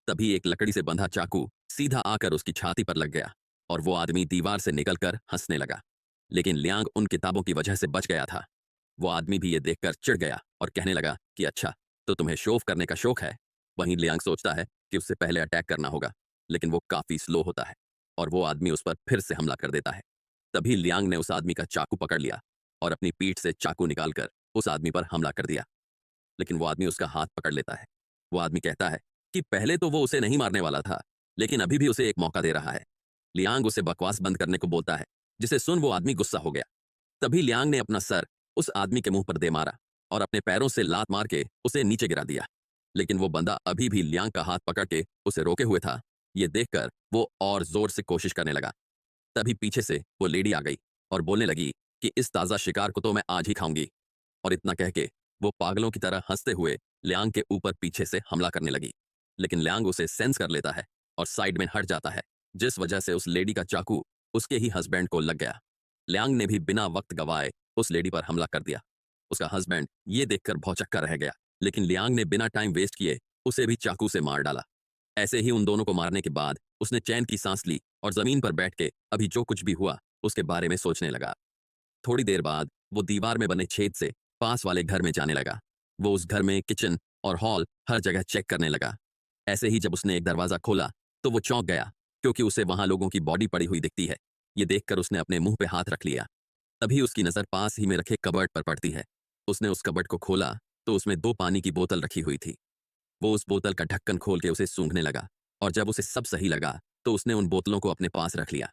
तभी एक लकड़ी से बंधा चाकू सीधा आकर उसकी छाती पर लग गया और वो आदमी दीवार से निकलकर हंसने लगा। लेकिन लियांग उन किताबों की वजह से बच गया था। वो आदमी भी ये देखकर चिढ़ गया और कहने लगा कि अच्छा, तो तुम्हें शो ऑफ करने का शौक है। वहीं लियांग सोचता है कि उससे पहले अटैक करना होगा, लेकिन वो काफी स्लो होता है और वो आदमी उस पर फिर से हमला कर देता है। तभी लियांग ने उस आदमी का चाकू पकड़ लिया और अपनी पीठ से चाकू निकालकर उस आदमी पर हमला कर दिया, लेकिन वो आदमी उसका हाथ पकड़ लेता है। वो आदमी कहता है कि पहले तो वो उसे नहीं मारने वाला था, लेकिन अभी भी उसे एक मौका दे रहा है। लियांग उसे बकवास बंद करने को बोलता है, जिसे सुन वो आदमी गुस्सा हो गया। तभी लियांग ने अपना सर उस आदमी के मुंह पर दे मारा और अपने पैरों से लात मार के उसे नीचे गिरा दिया। लेकिन वो बंदा अभी भी लियांग का हाथ पकड़ के उसे रोके हुए था। ये देखकर वो और जोर से कोशिश करने लगा। तभी पीछे से वो लेडी आ गई और बोलने लगी कि इस ताजा शिकार को तो मैं आज ही खाऊंगी। और इतना कह के वो पागलों की तरह हंसते हुए लियांग के ऊपर पीछे से हमला करने लगी। लेकिन लियांग उसे सेंस कर लेता है और साइड में हट जाता है, जिस वजह से उस लेडी का चाकू उसके ही हस्बैंड को लग गया। लियांग ने भी बिना वक्त गवाए उस लेडी पर हमला कर दिया। उसका हस्बैंड ये देखकर भौचक्का रह गया, लेकिन लियांग ने बिना टाइम वेस्ट किए उसे भी चाकू से मार डाला। ऐसे ही उन दोनों को मारने के बाद उसने चैन की सांस ली और जमीन पर बैठ के अभी जो कुछ भी हुआ उसके बारे में सोचने लगा। थोड़ी देर बाद वो दीवार में बने छेद से पास वाले घर में जाने लगा। वो उस घर में किचन और हॉल हर जगह चेक करने लगा। ऐसे ही जब उसने एक दरवाजा खोला तो वो चौंक गया, क्योंकि उसे वहां लोगों की बॉडी पड़ी हुई दिखती है। ये देखकर उसने अपने मुंह पे हाथ रख लिया। तभी उसकी नजर पास ही में रखे कबर्ड पर पड़ती है। उसने उस कबर्ड को खोला तो उसमें 2 पानी की बोतल रखी हुई थी। वो उस बोतल का ढक्कन खोल के उसे सूंघने लगा और जब उसे सब सही लगा तो उसने उन बोतलों को अपने पास रख लिया।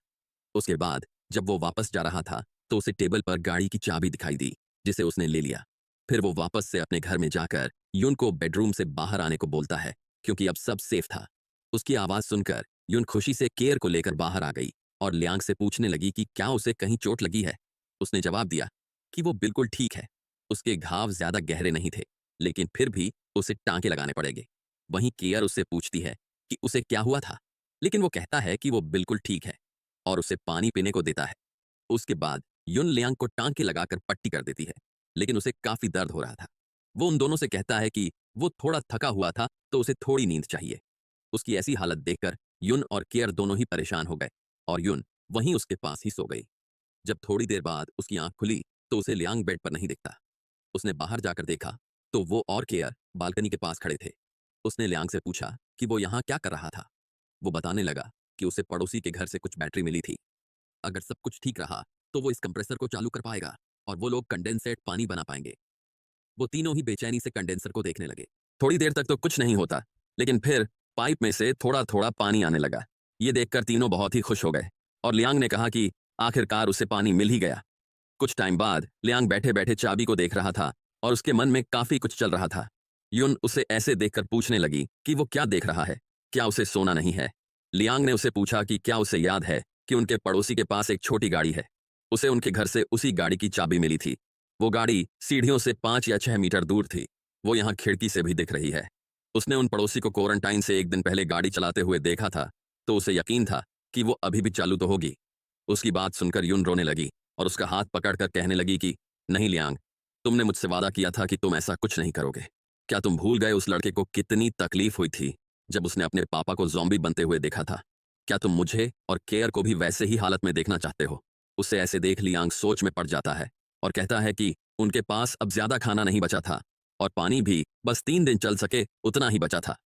उसके बाद जब वो वापस जा रहा था तो उसे टेबल पर गाड़ी की चाबी दिखाई दी, जिसे उसने ले लिया। फिर वो वापस से अपने घर में जाकर यून को बेडरूम से बाहर आने को बोलता है, क्योंकि अब सब सेफ था। उसकी आवाज सुनकर यून खुशी से केयर को लेकर बाहर आ गई और लियांग से पूछने लगी कि क्या उसे कहीं चोट लगी है। उसने जवाब दिया कि वो बिल्कुल ठीक है। उसके घाव ज्यादा गहरे नहीं थे, लेकिन फिर भी उसे टांके लगाने पड़ेंगे। वहीं केयर उससे पूछती है कि उसे क्या हुआ था, लेकिन वो कहता है कि वो बिल्कुल ठीक है और उसे पानी पीने को देता है। उसके बाद युन लियांग को टांके लगाकर पट्टी कर देती है, लेकिन उसे काफी दर्द हो रहा था। वो उन दोनों से कहता है कि वो थोड़ा थका हुआ था तो उसे थोड़ी नींद चाहिए। उसकी ऐसी हालत देखकर युन और केयर दोनों ही परेशान हो गए और युन वहीं उसके पास ही सो गई। जब थोड़ी देर बाद उसकी आंख खुली तो उसे लियांग बेड पर नहीं दिखता। उसने बाहर जाकर देखा तो वो और केयर बालकनी के पास खड़े थे। उसने लियांग से पूछा कि वो यहाँ क्या कर रहा था। वो बताने लगा कि उसे पड़ोसी के घर से कुछ बैटरी मिली थी। अगर सब कुछ ठीक रहा तो वो इस कंप्रेसर को चालू कर पाएगा और वो लोग कंडेंसेट पानी बना पाएंगे। वो तीनों ही बेचैनी से कंडेंसर को देखने लगे। थोड़ी देर तक तो कुछ नहीं होता, लेकिन फिर पाइप में से थोड़ा थोड़ा पानी आने लगा। ये देखकर तीनों बहुत ही खुश हो गए और लियांग ने कहा कि आखिरकार उसे पानी मिल ही गया। कुछ टाइम बाद लियांग बैठे बैठे चाबी को देख रहा था और उसके मन में काफी कुछ चल रहा था। युन उसे ऐसे देखकर पूछने लगी कि वो क्या देख रहा है, क्या उसे सोना नहीं है। लियांग ने उसे पूछा कि क्या उसे याद है कि उनके पड़ोसी के पास एक छोटी गाड़ी है। उसे उनके घर से उसी गाड़ी की चाबी मिली थी। वो गाड़ी सीढ़ियों से 5 या 6 मीटर दूर थी। वो यहाँ खिड़की से भी दिख रही है। उसने उन पड़ोसी को क्वारंटाइन से एक दिन पहले गाड़ी चलाते हुए देखा था, तो उसे यकीन था कि वो अभी भी चालू तो होगी। उसकी बात सुनकर युन रोने लगी और उसका हाथ पकड़कर कहने लगी कि नहीं लियांग, तुमने मुझसे वादा किया था कि तुम ऐसा कुछ नहीं करोगे। क्या तुम भूल गए उस लड़के को कितनी तकलीफ हुई थी जब उसने अपने पापा को ज़ॉम्बी बनते हुए देखा था? क्या तुम मुझे और केयर को भी वैसे ही हालत में देखना चाहते हो? उसे ऐसे देख लियांग सोच में पड़ जाता है और कहता है कि उनके पास अब ज्यादा खाना नहीं बचा था और पानी भी बस 3 दिन चल सके उतना ही बचा था।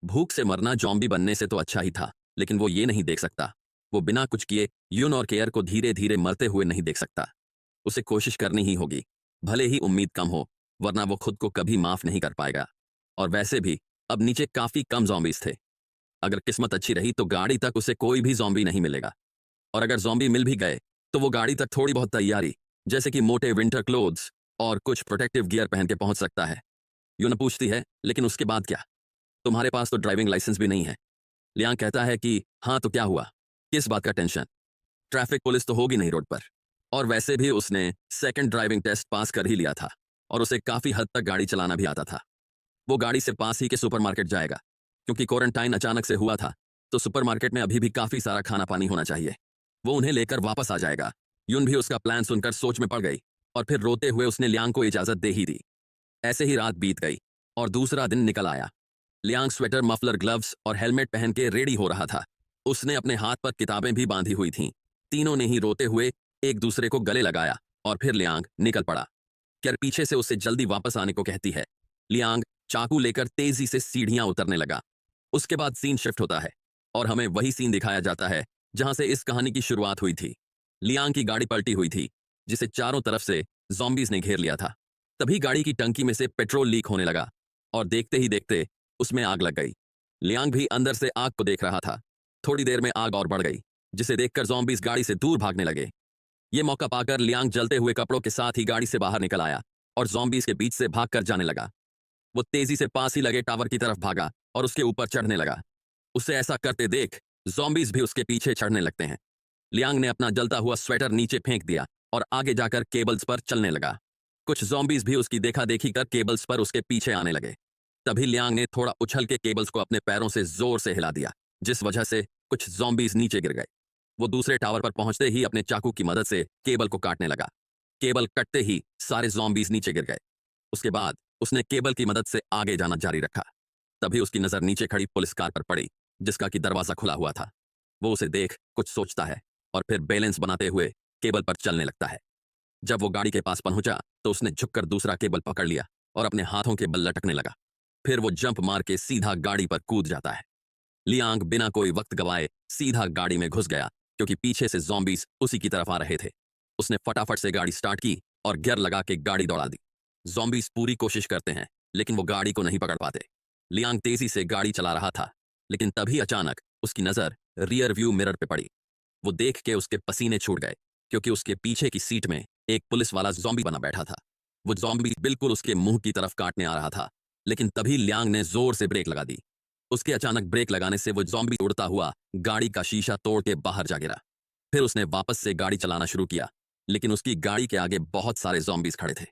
भूख से मरना ज़ॉम्बी बनने से तो अच्छा ही था, लेकिन वो ये नहीं देख सकता। वो बिना कुछ किए यून और केयर को धीरे धीरे मरते हुए नहीं देख सकता। उसे कोशिश करनी ही होगी, भले ही उम्मीद कम हो, वरना वो खुद को कभी माफ नहीं कर पाएगा। और वैसे भी अब नीचे काफी कम ज़ॉम्बीज थे। अगर किस्मत अच्छी रही तो गाड़ी तक उसे कोई भी ज़ॉम्बी नहीं मिलेगा, और अगर ज़ॉम्बी मिल भी गए तो वो गाड़ी तक थोड़ी बहुत तैयारी, जैसे कि मोटे विंटर क्लोथ्स और कुछ प्रोटेक्टिव गियर पहन के पहुंच सकता है। यून पूछती है, लेकिन उसके बाद क्या? तुम्हारे पास तो ड्राइविंग लाइसेंस भी नहीं है। लियांग कहता है कि हाँ तो क्या हुआ, किस बात का टेंशन? ट्रैफिक पुलिस तो होगी नहीं रोड पर, और वैसे भी उसने सेकंड ड्राइविंग टेस्ट पास कर ही लिया था और उसे काफी हद तक गाड़ी चलाना भी आता था। वो गाड़ी से पास ही के सुपरमार्केट जाएगा, क्योंकि क्वारंटाइन अचानक से हुआ था, तो सुपरमार्केट में अभी भी काफी सारा खाना पानी होना चाहिए। वो उन्हें लेकर वापस आ जाएगा। यून भी उसका प्लान सुनकर सोच में पड़ गई और फिर रोते हुए उसने लियांग को इजाजत दे ही दी। ऐसे ही रात बीत गई और दूसरा दिन निकल आया। लियांग स्वेटर, मफलर, ग्लव्स और हेलमेट पहन के रेडी हो रहा था। उसने अपने हाथ पर किताबें भी बांधी हुई थीं। तीनों ने ही रोते हुए एक दूसरे को गले लगाया और फिर लियांग निकल पड़ा। कैर पीछे से उससे जल्दी वापस आने को कहती है। लियांग चाकू लेकर तेजी से सीढ़ियां उतरने लगा। उसके बाद सीन शिफ्ट होता है और हमें वही सीन दिखाया जाता है जहां से इस कहानी की शुरुआत हुई थी। लियांग की गाड़ी पलटी हुई थी, जिसे चारों तरफ से ज़ॉम्बीज ने घेर लिया था। तभी गाड़ी की टंकी में से पेट्रोल लीक होने लगा और देखते ही देखते उसमें आग लग गई। लियांग भी अंदर से आग को देख रहा था। थोड़ी देर में आग और बढ़ गई, जिसे देखकर ज़ॉम्बीज गाड़ी से दूर भागने लगे। ये मौका पाकर लियांग जलते हुए कपड़ों के साथ ही गाड़ी से बाहर निकल आया और ज़ॉम्बीज के बीच से भागकर जाने लगा। वो तेजी से पास ही लगे टावर की तरफ भागा और उसके ऊपर चढ़ने लगा। उसे ऐसा करते देख ज़ॉम्बीज भी उसके पीछे चढ़ने लगते हैं। लियांग ने अपना जलता हुआ स्वेटर नीचे फेंक दिया और आगे जाकर केबल्स पर चलने लगा। कुछ ज़ॉम्बीज भी उसकी देखा देखी कर केबल्स पर उसके पीछे आने लगे। तभी लियांग ने थोड़ा उछल के केबल्स को अपने पैरों से जोर से हिला दिया, जिस वजह से कुछ ज़ॉम्बीज नीचे गिर गए। वो दूसरे टावर पर पहुंचते ही अपने चाकू की मदद से केबल को काटने लगा। केबल कटते ही सारे ज़ॉम्बीज नीचे गिर गए। उसके बाद उसने केबल की मदद से आगे जाना जारी रखा। तभी उसकी नजर नीचे खड़ी पुलिस कार पर पड़ी, जिसका कि दरवाजा खुला हुआ था। वो उसे देख कुछ सोचता है और फिर बैलेंस बनाते हुए केबल पर चलने लगता है। जब वो गाड़ी के पास पहुंचा तो उसने झुककर दूसरा केबल पकड़ लिया और अपने हाथों के बल लटकने लगा। फिर वो जंप मार के सीधा गाड़ी पर कूद जाता है। लियांग बिना कोई वक्त गवाए सीधा गाड़ी में घुस गया, क्योंकि पीछे से ज़ॉम्बीज उसी की तरफ आ रहे थे। उसने फटाफट से गाड़ी स्टार्ट की और गियर लगा के गाड़ी दौड़ा दी। ज़ॉम्बीज पूरी कोशिश करते हैं, लेकिन वो गाड़ी को नहीं पकड़ पाते। लियांग तेजी से गाड़ी चला रहा था, लेकिन तभी अचानक उसकी नजर रियर व्यू मिरर पे पड़ी। वो देख के उसके पसीने छूट गए, क्योंकि उसके पीछे की सीट में एक पुलिस वाला ज़ॉम्बी बना बैठा था। वो ज़ॉम्बी बिल्कुल उसके मुंह की तरफ काटने आ रहा था, लेकिन तभी लियांग ने जोर से ब्रेक लगा दी। उसके अचानक ब्रेक लगाने से वो ज़ॉम्बी उड़ता हुआ गाड़ी का शीशा तोड़ के बाहर जा गिरा। फिर उसने वापस से गाड़ी चलाना शुरू किया, लेकिन उसकी गाड़ी के आगे बहुत सारे ज़ॉम्बीज खड़े थे।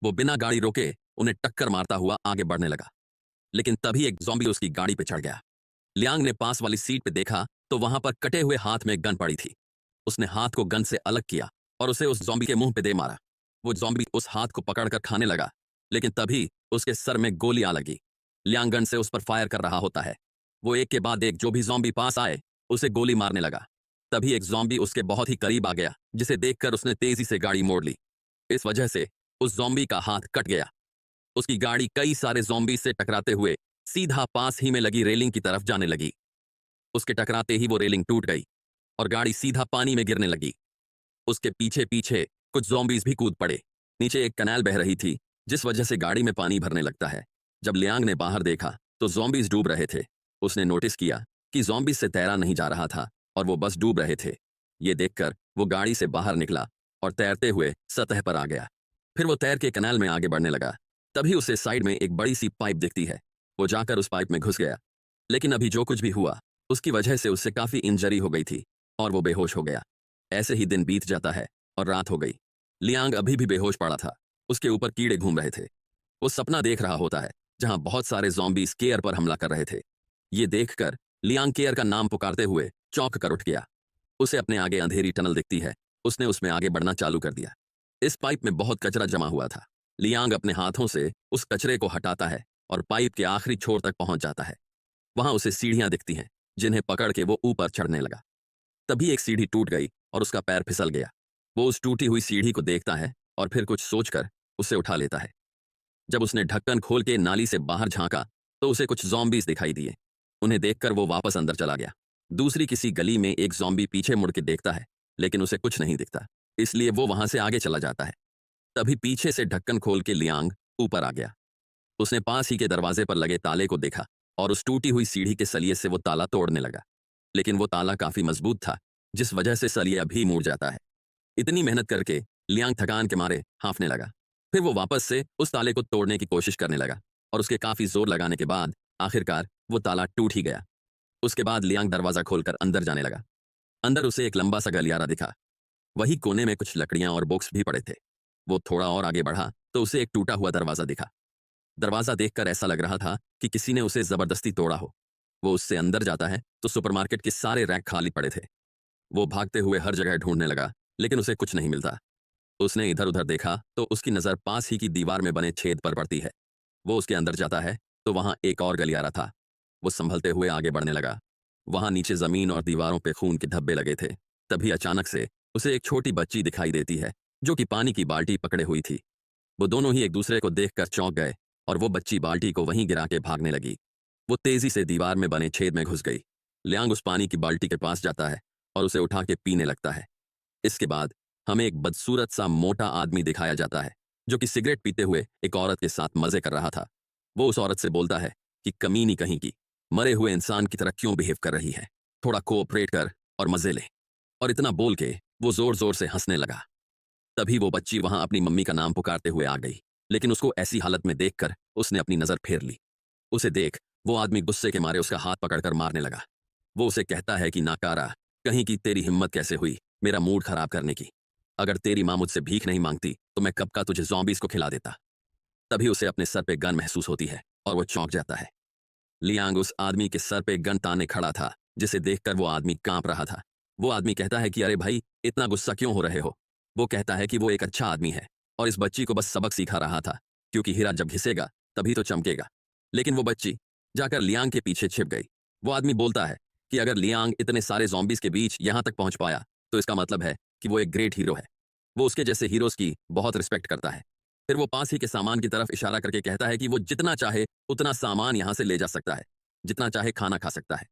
वो बिना गाड़ी रोके उन्हें टक्कर मारता हुआ आगे बढ़ने लगा, लेकिन तभी एक ज़ॉम्बी उसकी गाड़ी पे चढ़ गया। लियांग ने पास वाली सीट पे देखा तो वहां पर कटे हुए हाथ में गन पड़ी थी। उसने हाथ को गन से अलग किया और उसे उस ज़ॉम्बी के मुंह पे दे मारा। वो ज़ॉम्बी उस हाथ को पकड़कर खाने लगा, लेकिन तभी उसके सर में गोली आ लगी। लियांग गन से उस पर फायर कर रहा होता है। वो एक के बाद एक जो भी ज़ॉम्बी पास आए उसे गोली मारने लगा। तभी एक ज़ॉम्बी उसके बहुत ही करीब आ गया, जिसे देखकर उसने तेजी से गाड़ी मोड़ ली। इस वजह से उस ज़ॉम्बी का हाथ कट गया। उसकी गाड़ी कई सारे ज़ॉम्बी से टकराते हुए सीधा पास ही में लगी रेलिंग की तरफ जाने लगी। उसके टकराते ही वो रेलिंग टूट गई और गाड़ी सीधा पानी में गिरने लगी। उसके पीछे पीछे कुछ ज़ॉम्बीज भी कूद पड़े। नीचे एक कनाल बह रही थी, जिस वजह से गाड़ी में पानी भरने लगता है। जब लियांग ने बाहर देखा तो ज़ॉम्बीज डूब रहे थे। उसने नोटिस किया कि ज़ॉम्बीज से तैरा नहीं जा रहा था और वो बस डूब रहे थे। ये देखकर वो गाड़ी से बाहर निकला और तैरते हुए सतह पर आ गया। फिर वो तैर के कनाल में आगे बढ़ने लगा। तभी उसे साइड में एक बड़ी सी पाइप दिखती है। वो जाकर उस पाइप में घुस गया। लेकिन अभी जो कुछ भी हुआ उसकी वजह से उससे काफी इंजरी हो गई थी और वो बेहोश हो गया। ऐसे ही दिन बीत जाता है और रात हो गई। लियांग अभी भी बेहोश पड़ा था। उसके ऊपर कीड़े घूम रहे थे। वो सपना देख रहा होता है जहां बहुत सारे ज़ॉम्बीज़ केयर पर हमला कर रहे थे। ये देखकर लियांग केयर का नाम पुकारते हुए चौंक कर उठ गया। उसे अपने आगे अंधेरी टनल दिखती है। उसने उसमें आगे बढ़ना चालू कर दिया। इस पाइप में बहुत कचरा जमा हुआ था। लियांग अपने हाथों से उस कचरे को हटाता है और पाइप के आखिरी छोर तक पहुंच जाता है। वहां उसे सीढ़ियां दिखती हैं जिन्हें पकड़ के वो ऊपर चढ़ने लगा। तभी एक सीढ़ी टूट गई और उसका पैर फिसल गया। वो उस टूटी हुई सीढ़ी को देखता है और फिर कुछ सोचकर उसे उठा लेता है। जब उसने ढक्कन खोल के नाली से बाहर झांका तो उसे कुछ ज़ॉम्बीज़ दिखाई दिए। उन्हें देखकर वो वापस अंदर चला गया। दूसरी किसी गली में एक ज़ॉम्बी पीछे मुड़ के देखता है लेकिन उसे कुछ नहीं दिखता, इसलिए वो वहां से आगे चला जाता है। तभी पीछे से ढक्कन खोल के लियांग ऊपर आ गया। उसने पास ही के दरवाजे पर लगे ताले को देखा और उस टूटी हुई सीढ़ी के सलिए से वो ताला तोड़ने लगा। लेकिन वो ताला काफी मजबूत था जिस वजह से सलिया भी मुड़ जाता है। इतनी मेहनत करके लियांग थकान के मारे हांफने लगा। फिर वो वापस से उस ताले को तोड़ने की कोशिश करने लगा और उसके काफी जोर लगाने के बाद आखिरकार वो ताला टूट ही गया। उसके बाद लियांग दरवाजा खोलकर अंदर जाने लगा। अंदर उसे एक लंबा सा गलियारा दिखा। वही कोने में कुछ लकड़ियां और बॉक्स भी पड़े थे। वो थोड़ा और आगे बढ़ा तो उसे एक टूटा हुआ दरवाजा दिखा। दरवाजा देखकर ऐसा लग रहा था कि किसी ने उसे जबरदस्ती तोड़ा हो। वो उससे अंदर जाता है तो सुपरमार्केट के सारे रैक खाली पड़े थे। वो भागते हुए हर जगह ढूंढने लगा लेकिन उसे कुछ नहीं मिलता। उसने इधर उधर देखा तो उसकी नजर पास ही की दीवार में बने छेद पर पड़ती है। वो उसके अंदर जाता है तो वहां एक और गलियारा था। वो संभलते हुए आगे बढ़ने लगा। वहां नीचे जमीन और दीवारों पे खून के धब्बे लगे थे। तभी अचानक से उसे एक छोटी बच्ची दिखाई देती है जो कि पानी की बाल्टी पकड़े हुई थी। वो दोनों ही एक दूसरे को देखकर चौंक गए और वो बच्ची बाल्टी को वहीं गिरा के भागने लगी। वो तेजी से दीवार में बने छेद में घुस गई। लियांग उस पानी की बाल्टी के पास जाता है और उसे उठा के पीने लगता है। इसके बाद हमें एक बदसूरत सा मोटा आदमी दिखाया जाता है जो कि सिगरेट पीते हुए एक औरत के साथ मजे कर रहा था। वो उस औरत से बोलता है कि कमीनी कहीं की, मरे हुए इंसान की तरह क्यों बिहेव कर रही है, थोड़ा कोऑपरेट कर और मजे ले। और इतना बोल के वो जोर जोर से हंसने लगा। तभी वो बच्ची वहां अपनी मम्मी का नाम पुकारते हुए आ गई, लेकिन उसको ऐसी हालत में देखकर उसने अपनी नजर फेर ली। उसे देख वो आदमी गुस्से के मारे उसका हाथ पकड़कर मारने लगा। वो उसे कहता है कि नाकारा, कहीं की तेरी हिम्मत कैसे हुई मेरा मूड खराब करने की। अगर तेरी मां मुझसे भीख नहीं मांगती तो मैं कब का तुझे ज़ॉम्बीज़ को खिला देता। तभी उसे अपने सर पे गन महसूस होती है और वो चौंक जाता है। लियांग उस आदमी के सर पे गन ताने खड़ा था जिसे देखकर वो आदमी कांप रहा था। वो आदमी कहता है कि अरे भाई, इतना गुस्सा क्यों हो रहे हो। वो कहता है कि वो एक अच्छा आदमी है और इस बच्ची को बस सबक सिखा रहा था, क्योंकि हीरा जब घिसेगा तभी तो चमकेगा। लेकिन वो बच्ची जाकर लियांग के पीछे छिप गई। वो आदमी बोलता है कि अगर लियांग इतने सारे ज़ॉम्बीज़ के बीच यहां तक पहुंच पाया तो इसका मतलब है कि वो एक ग्रेट हीरो है। वो उसके जैसे हीरोज की बहुत रिस्पेक्ट करता है। फिर वो पास ही के सामान की तरफ इशारा करके कहता है कि वो जितना चाहे उतना सामान यहां से ले जा सकता है, जितना चाहे खाना खा सकता है।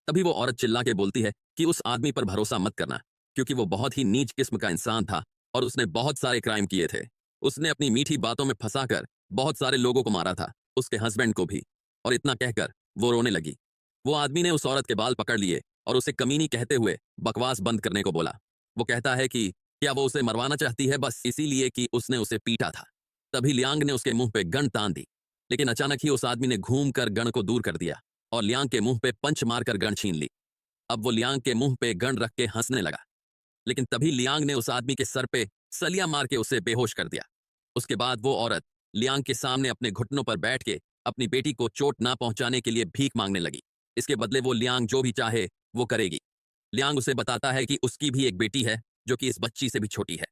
तभी वो औरत चिल्ला के बोलती है कि उस आदमी पर भरोसा मत करना, क्योंकि वो बहुत ही नीच किस्म का इंसान था और उसने बहुत सारे क्राइम किए थे। उसने अपनी मीठी बातों में फंसाकर बहुत सारे लोगों को मारा था, उसके हस्बैंड को भी। और इतना कहकर वो रोने लगी। वो आदमी ने उस औरत के बाल पकड़ लिए और उसे कमीनी कहते हुए बकवास बंद करने को बोला। वो कहता है कि क्या वो उसे मरवाना चाहती है बस इसीलिए कि उसने उसे पीटा था। तभी लियांग ने उसके मुंह पे गन तान दी, लेकिन अचानक ही उस आदमी ने घूम कर गन को दूर कर दिया और लियांग के मुंह पे पंच मारकर गन छीन ली। अब वो लियांग के मुंह पे गन रख के हंसने लगा, लेकिन तभी लियांग ने उस आदमी के सर पे सलिया मार के उसे बेहोश कर दिया। उसके बाद वो औरत लियांग के सामने अपने घुटनों पर बैठ के अपनी बेटी को चोट ना पहुंचाने के लिए भीख मांगने लगी। इसके बदले वो लियांग जो भी चाहे वो करेगी। लियांग उसे बताता है कि उसकी भी एक बेटी है जो कि इस बच्ची से भी छोटी है,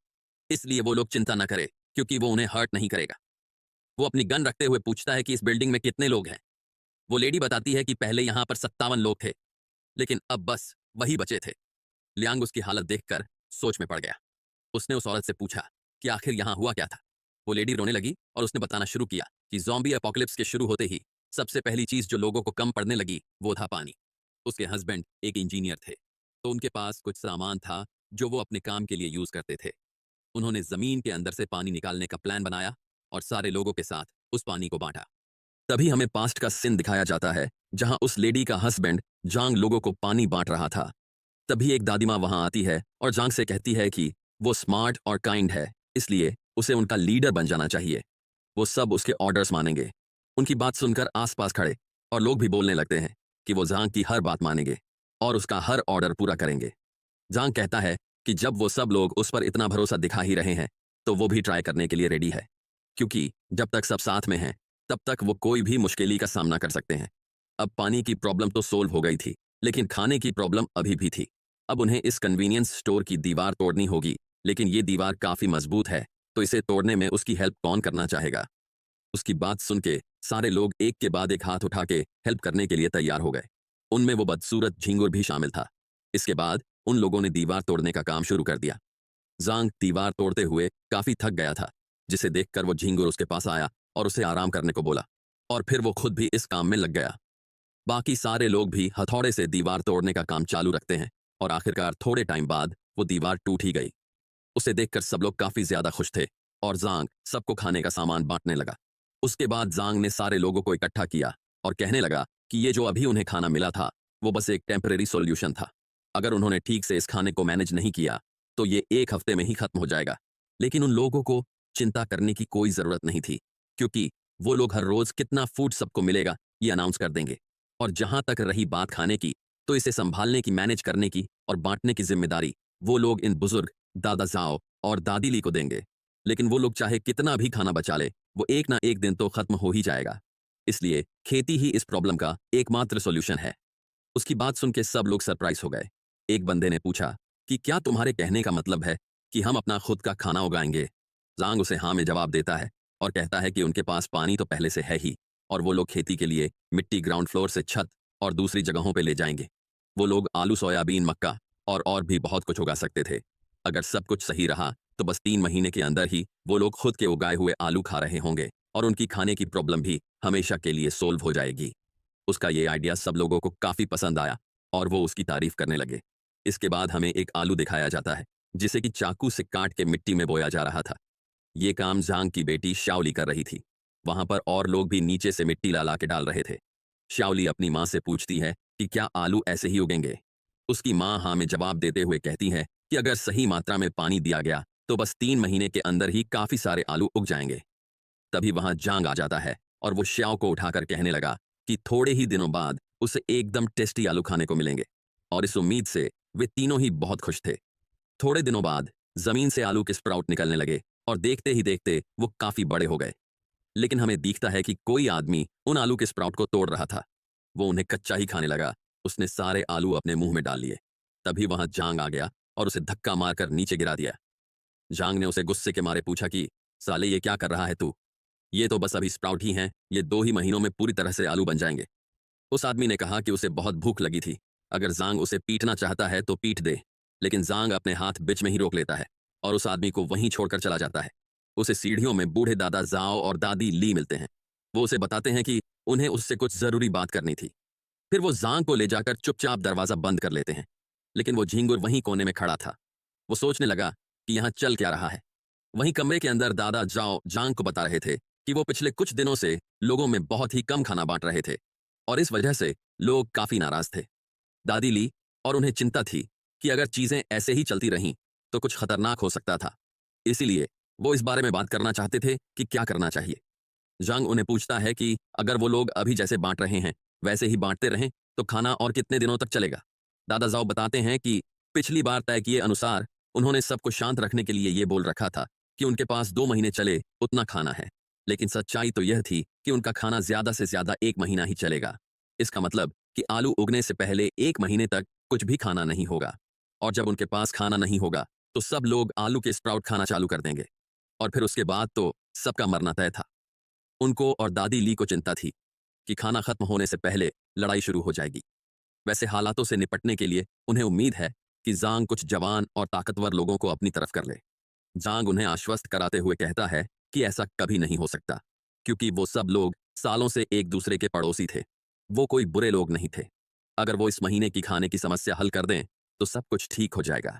इसलिए वो लोग चिंता न करे क्योंकि वो उन्हें हर्ट नहीं करेगा। वो अपनी गन रखते हुए पूछता है कि इस बिल्डिंग में कितने लोग हैं। वो लेडी बताती है कि पहले यहां पर 57 लोग थे, लेकिन अब बस वही बचे थे। लियांग उसकी हालत देखकर सोच में पड़ गया। उसने उस औरत से पूछा कि आखिर यहां हुआ क्या था। वो लेडी रोने लगी और उसने बताना शुरू किया कि ज़ॉम्बी अपोकलिप्स के शुरू होते ही सबसे पहली चीज जो लोगों को कम पड़ने लगी वो था पानी। उसके हस्बैंड एक इंजीनियर थे, तो उनके पास कुछ सामान था जो वो अपने काम के लिए यूज करते थे। उन्होंने जमीन के अंदर से पानी निकालने का प्लान बनाया और सारे लोगों के साथ उस पानी को बांटा। तभी हमें पास्ट का सीन दिखाया जाता है जहां उस लेडी का हस्बैंड जांग लोगों को पानी बांट रहा था। तभी एक दादी माँ वहां आती है और जांग से कहती है कि वो स्मार्ट और काइंड है, इसलिए उसे उनका लीडर बन जाना चाहिए। वो सब उसके ऑर्डर्स मानेंगे। उनकी बात सुनकर आसपास खड़े और लोग भी बोलने लगते हैं कि वो जांग की हर बात मानेंगे और उसका हर ऑर्डर पूरा करेंगे। जांग कहता है कि जब वो सब लोग उस पर इतना भरोसा दिखा ही रहे हैं तो वो भी ट्राई करने के लिए रेडी है, क्योंकि जब तक सब साथ में हैं तब तक वो कोई भी मुश्किली का सामना कर सकते हैं। अब पानी की प्रॉब्लम तो सोल्व हो गई थी, लेकिन खाने की प्रॉब्लम अभी भी थी। अब उन्हें इस कन्वीनियंस स्टोर की दीवार तोड़नी होगी, लेकिन ये दीवार काफी मजबूत है, तो इसे तोड़ने में उसकी हेल्प कौन करना चाहेगा। उसकी बात सुन के सारे लोग एक के बाद एक हाथ उठा के हेल्प करने के लिए तैयार हो गए। उनमें वो बदसूरत झिंगुर भी शामिल था। इसके बाद उन लोगों ने दीवार तोड़ने का काम शुरू कर दिया। जांग दीवार तोड़ते हुए काफी थक गया था, जिसे देखकर वो झिंगुर उसके पास आया और उसे आराम करने को बोला, और फिर वो खुद भी इस काम में लग गया। बाकी सारे लोग भी हथौड़े से दीवार तोड़ने का काम चालू रखते हैं और आखिरकार थोड़े टाइम बाद वो दीवार टूट ही गई। उसे देखकर सब लोग काफी ज्यादा खुश थे और जांग सबको खाने का सामान बांटने लगा। उसके बाद जांग ने सारे लोगों को इकट्ठा किया और कहने लगा कि ये जो अभी उन्हें खाना मिला था वो बस एक टेम्परेरी सॉल्यूशन था। अगर उन्होंने ठीक से इस खाने को मैनेज नहीं किया तो ये एक हफ्ते में ही खत्म हो जाएगा। लेकिन उन लोगों को चिंता करने की कोई जरूरत नहीं थी, क्योंकि वो लोग हर रोज कितना फूड सबको मिलेगा ये अनाउंस कर देंगे। और जहां तक रही बात खाने की, तो इसे संभालने की, मैनेज करने की और बांटने की जिम्मेदारी वो लोग इन बुजुर्ग दादा जाओ और दादी ली को देंगे। लेकिन वो लोग चाहे कितना भी खाना बचा ले, वो एक ना एक दिन तो खत्म हो ही जाएगा। इसलिए खेती ही इस प्रॉब्लम का एकमात्र सॉल्यूशन है। उसकी बात सुन के सब लोग सरप्राइज हो गए। एक बंदे ने पूछा कि क्या तुम्हारे कहने का मतलब है कि हम अपना खुद का खाना उगाएंगे। जांग उसे हाँ में जवाब देता है और कहता है कि उनके पास पानी तो पहले से है ही, और वो लोग खेती के लिए मिट्टी ग्राउंड फ्लोर से छत और दूसरी जगहों पे ले जाएंगे। वो लोग आलू, सोयाबीन, मक्का और भी बहुत कुछ उगा सकते थे। अगर सब कुछ सही रहा तो बस 3 महीने के अंदर ही वो लोग खुद के उगाए हुए आलू खा रहे होंगे और उनकी खाने की प्रॉब्लम भी हमेशा के लिए सोल्व हो जाएगी। उसका ये आइडिया सब लोगों को काफी पसंद आया और वो उसकी तारीफ करने लगे। इसके बाद हमें एक आलू दिखाया जाता है जिसे कि चाकू से काट के मिट्टी में बोया जा रहा था। ये काम जांग की बेटी शाओली कर रही थी। वहां पर और लोग भी नीचे से मिट्टी ला ला के डाल रहे थे। शाओली अपनी माँ से पूछती है कि क्या आलू ऐसे ही उगेंगे। उसकी माँ हाँ में जवाब देते हुए कहती है कि अगर सही मात्रा में पानी दिया गया तो बस 3 महीने के अंदर ही काफी सारे आलू उग जाएंगे। तभी वहां जांग आ जाता है और वो श्याओ को उठाकर कहने लगा कि थोड़े ही दिनों बाद उसे एकदम टेस्टी आलू खाने को मिलेंगे, और इस उम्मीद से वे तीनों ही बहुत खुश थे। थोड़े दिनों बाद जमीन से आलू के स्प्राउट निकलने लगे और देखते ही देखते वो काफी बड़े हो गए। लेकिन हमें दिखता है कि कोई आदमी उन आलू के स्प्राउट को तोड़ रहा था। वो उन्हें कच्चा ही खाने लगा। उसने सारे आलू अपने मुंह में डाल लिए। तभी वहां जांग आ गया और उसे धक्का मारकर नीचे गिरा दिया। जांग ने उसे गुस्से के मारे पूछा कि साले ये क्या कर रहा है तू? ये तो बस अभी स्प्राउट ही हैं, ये 2 ही महीनों में पूरी तरह से आलू बन जाएंगे। उस आदमी ने कहा कि उसे बहुत भूख लगी थी, अगर जांग उसे पीटना चाहता है तो पीट दे। लेकिन जांग अपने हाथ बीच में ही रोक लेता है और उस आदमी को वहीं छोड़कर चला जाता है। उसे सीढ़ियों में बूढ़े दादा जाओ और दादी ली मिलते हैं। वो उसे बताते हैं कि उन्हें उससे कुछ जरूरी बात करनी थी। फिर वो जांग को ले जाकर चुपचाप दरवाजा बंद कर लेते हैं। लेकिन वो झिंगुर वहीं कोने में खड़ा था। वो सोचने लगा कि यहाँ चल क्या रहा है। वहीं कमरे के अंदर दादा जाओ जांग को बता रहे थे कि वो पिछले कुछ दिनों से लोगों में बहुत ही कम खाना बांट रहे थे और इस वजह से लोग काफी नाराज थे। दादी ली और उन्हें चिंता थी कि अगर चीजें ऐसे ही चलती रहीं तो कुछ खतरनाक हो सकता था। इसीलिए वो इस बारे में बात करना चाहते थे कि क्या करना चाहिए। जांग उन्हें पूछता है कि अगर वो लोग अभी जैसे बांट रहे हैं वैसे ही बांटते रहें तो खाना और कितने दिनों तक चलेगा। दादा जाओ बताते हैं कि पिछली बार तय किए अनुसार उन्होंने सबको शांत रखने के लिए ये बोल रखा था कि उनके पास 2 महीने चले उतना खाना है। लेकिन सच्चाई तो यह थी कि उनका खाना ज्यादा से ज्यादा 1 महीना ही चलेगा। इसका मतलब कि आलू उगने से पहले 1 महीने तक कुछ भी खाना नहीं होगा, और जब उनके पास खाना नहीं होगा तो सब लोग आलू के स्प्राउट खाना चालू कर देंगे, और फिर उसके बाद तो सबका मरना तय था। उनको और दादी ली को चिंता थी कि खाना खत्म होने से पहले लड़ाई शुरू हो जाएगी। वैसे हालातों से निपटने के लिए उन्हें उम्मीद है कि जांग कुछ जवान और ताकतवर लोगों को अपनी तरफ कर ले। जांग उन्हें आश्वस्त कराते हुए कहता है कि ऐसा कभी नहीं हो सकता, क्योंकि वो सब लोग सालों से एक दूसरे के पड़ोसी थे। वो कोई बुरे लोग नहीं थे। अगर वो इस महीने की खाने की समस्या हल कर दें तो सब कुछ ठीक हो जाएगा।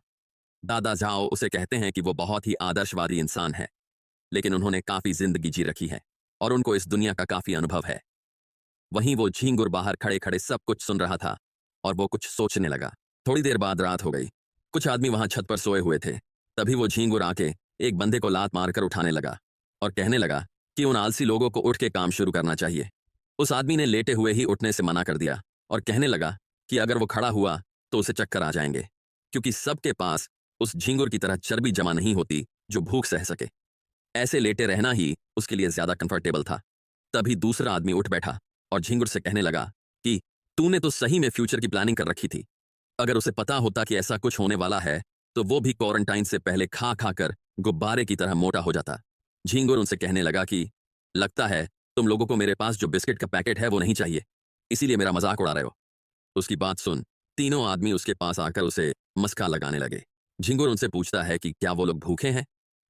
दादा जाओ उसे कहते हैं कि वो बहुत ही आदर्शवादी इंसान है, लेकिन उन्होंने काफी जिंदगी जी रखी है और उनको इस दुनिया का काफी अनुभव है। वहीं वो झींगुर बाहर खड़े खड़े सब कुछ सुन रहा था और वो कुछ सोचने लगा। थोड़ी देर बाद रात हो गई। कुछ आदमी वहां छत पर सोए हुए थे। तभी वो झींगुर आके एक बंदे को लात मारकर उठाने लगा और कहने लगा कि उन आलसी लोगों को उठ के काम शुरू करना चाहिए। उस आदमी ने लेटे हुए ही उठने से मना कर दिया और कहने लगा कि अगर वो खड़ा हुआ तो उसे चक्कर आ जाएंगे, क्योंकि सबके पास उस झींगुर की तरह चर्बी जमा नहीं होती जो भूख सह सके। ऐसे लेटे रहना ही उसके लिए ज्यादा कंफर्टेबल था। तभी दूसरा आदमी उठ बैठा और झिंगुर से कहने लगा कि तूने तो सही में फ्यूचर की प्लानिंग कर रखी थी। अगर उसे पता होता कि ऐसा कुछ होने वाला है तो वो भी क्वारंटाइन से पहले खा खा कर गुब्बारे की तरह मोटा हो जाता। झिंगुर उनसे कहने लगा कि लगता है तुम लोगों को मेरे पास जो बिस्किट का पैकेट है वो नहीं चाहिए, इसीलिए मेरा मजाक उड़ा रहे हो। उसकी बात सुन तीनों आदमी उसके पास आकर उसे मस्का लगाने लगे। झिंगुर उनसे पूछता है कि क्या वो लोग भूखे हैं,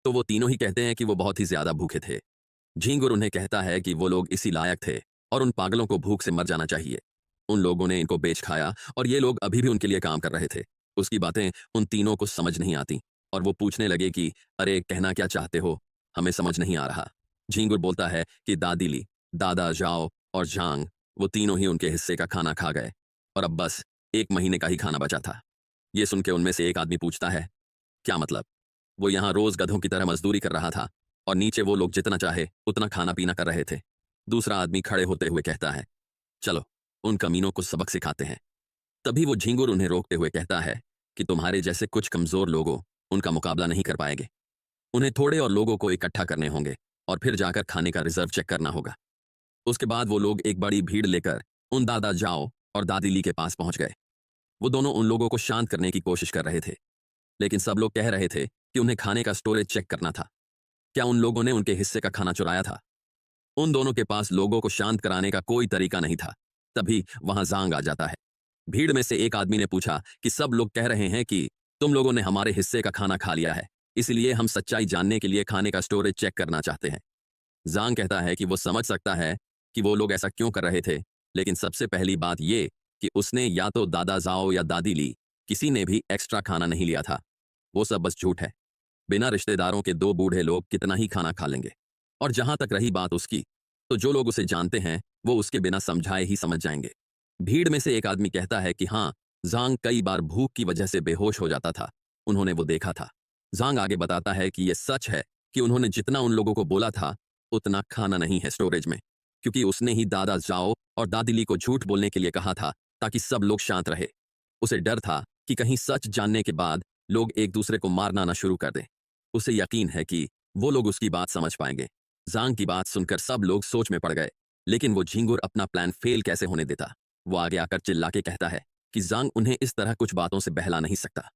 तो वो तीनों ही कहते हैं कि वो बहुत ही ज्यादा भूखे थे। झिंगुर उन्हें कहता है कि वो लोग इसी लायक थे और उन पागलों को भूख से मर जाना चाहिए। उन लोगों ने इनको बेच खाया और ये लोग अभी भी उनके लिए काम कर रहे थे। उसकी बातें उन तीनों को समझ नहीं आती और वो पूछने लगे कि अरे कहना क्या चाहते हो, हमें समझ नहीं आ रहा। झिंगुर बोलता है कि दादी ली, दादा जाओ और झांग वो तीनों ही उनके हिस्से का खाना खा गए और अब बस 1 महीने का ही खाना बचा था। ये सुन के उनमें से एक आदमी पूछता है क्या मतलब? वो यहाँ रोज गधों की तरह मजदूरी कर रहा था और नीचे वो लोग जितना चाहे उतना खाना पीना कर रहे थे। दूसरा आदमी खड़े होते हुए कहता है चलो उन कमीनों को सबक सिखाते हैं। तभी वो झिंगुर उन्हें रोकते हुए कहता है कि तुम्हारे जैसे कुछ कमजोर लोगों उनका मुकाबला नहीं कर पाएंगे। उन्हें थोड़े और लोगों को इकट्ठा करने होंगे और फिर जाकर खाने का रिजर्व चेक करना होगा। उसके बाद वो लोग एक बड़ी भीड़ लेकर उन दादा जाओ और दादी ली के पास पहुंच गए। वो दोनों उन लोगों को शांत करने की कोशिश कर रहे थे, लेकिन सब लोग कह रहे थे कि उन्हें खाने का स्टोरेज चेक करना था। क्या उन लोगों ने उनके हिस्से का खाना चुराया था? उन दोनों के पास लोगों को शांत कराने का कोई तरीका नहीं था। तभी वहां जांग आ जाता है। भीड़ में से एक आदमी ने पूछा कि सब लोग कह रहे हैं कि तुम लोगों ने हमारे हिस्से का खाना खा लिया है, इसलिए हम सच्चाई जानने के लिए खाने का स्टोरेज चेक करना चाहते हैं। जांग कहता है कि वो समझ सकता है कि वो लोग ऐसा क्यों कर रहे थे, लेकिन सबसे पहली बात ये कि उसने या तो दादा जाओ या दादी ली किसी ने भी एक्स्ट्रा खाना नहीं लिया था। वो सब बस झूठ है। बिना रिश्तेदारों के दो बूढ़े लोग कितना ही खाना खा लेंगे। और जहां तक रही बात उसकी, तो जो लोग उसे जानते हैं वो उसके बिना समझाए ही समझ जाएंगे। भीड़ में से एक आदमी कहता है कि हाँ, जांग कई बार भूख की वजह से बेहोश हो जाता था, उन्होंने वो देखा था। जांग आगे बताता है कि यह सच है कि उन्होंने जितना उन लोगों को बोला था उतना खाना नहीं है स्टोरेज में, क्योंकि उसने ही दादा जाओ और दादिली को झूठ बोलने के लिए कहा था ताकि सब लोग शांत रहे। उसे डर था कि कहीं सच जानने के बाद लोग एक दूसरे को मारना ना शुरू कर दें। उसे यकीन है कि वो लोग उसकी बात समझ पाएंगे। जांग की बात सुनकर सब लोग सोच में पड़ गए, लेकिन वो झिंगुर अपना प्लान फेल कैसे होने देता। वो आगे आकर चिल्ला के कहता है कि जांग उन्हें इस तरह कुछ बातों से बहला नहीं सकता।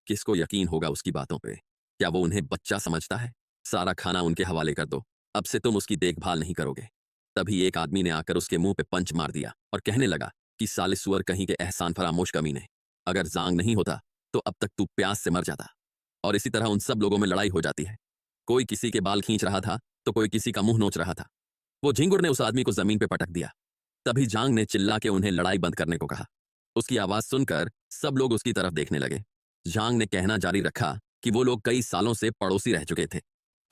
किसको यकीन होगा उसकी बातों पे? क्या वो उन्हें बच्चा समझता है? सारा खाना उनके हवाले कर दो, अब से तुम उसकी देखभाल नहीं करोगे। तभी एक आदमी ने आकर उसके मुंह पे पंच मार दिया और कहने लगा कि साले सुअर कहीं के एहसान फरामोश कमीने, अगर जांग नहीं होता तो अब तक तू प्यास से मर जाता। और इसी तरह उन सब लोगों में लड़ाई हो जाती है। कोई किसी के बाल खींच रहा था तो कोई किसी का मुंह नोच रहा था। वो झिंगुर ने उस आदमी को जमीन पे पटक दिया। तभी जांग ने चिल्ला के उन्हें लड़ाई बंद करने को कहा। उसकी आवाज सुनकर सब लोग उसकी तरफ देखने लगे। जांग ने कहना जारी रखा कि वो लोग कई सालों से पड़ोसी रह चुके थे,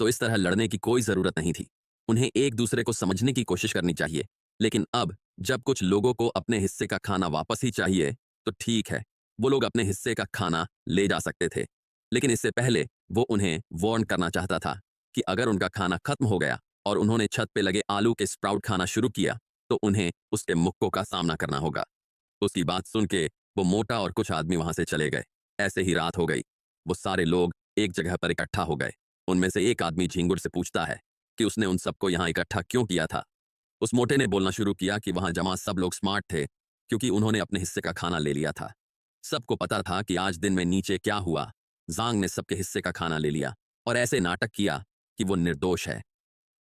तो इस तरह लड़ने की कोई जरूरत नहीं थी। उन्हें एक दूसरे को समझने की कोशिश करनी चाहिए। लेकिन अब जब कुछ लोगों को अपने हिस्से का खाना वापस ही चाहिए तो ठीक है, वो लोग अपने हिस्से का खाना ले जा सकते थे। लेकिन इससे पहले वो उन्हें वार्न करना चाहता था कि अगर उनका खाना खत्म हो गया और उन्होंने छत पे लगे आलू के स्प्राउट खाना शुरू किया तो उन्हें उसके मुक्कों का सामना करना होगा। उसकी बात सुन के वो मोटा और कुछ आदमी वहां से चले गए। ऐसे ही रात हो गई। वो सारे लोग एक जगह पर इकट्ठा हो गए। उनमें से एक आदमी झिंगुर से पूछता है कि उसने उन सबको यहाँ इकट्ठा क्यों किया था। उस मोटे ने बोलना शुरू किया कि वहां जमा सब लोग स्मार्ट थे, क्योंकि उन्होंने अपने हिस्से का खाना ले लिया था। सबको पता था कि आज दिन में नीचे क्या हुआ। जांग ने सबके हिस्से का खाना ले लिया और ऐसे नाटक किया कि वो निर्दोष है।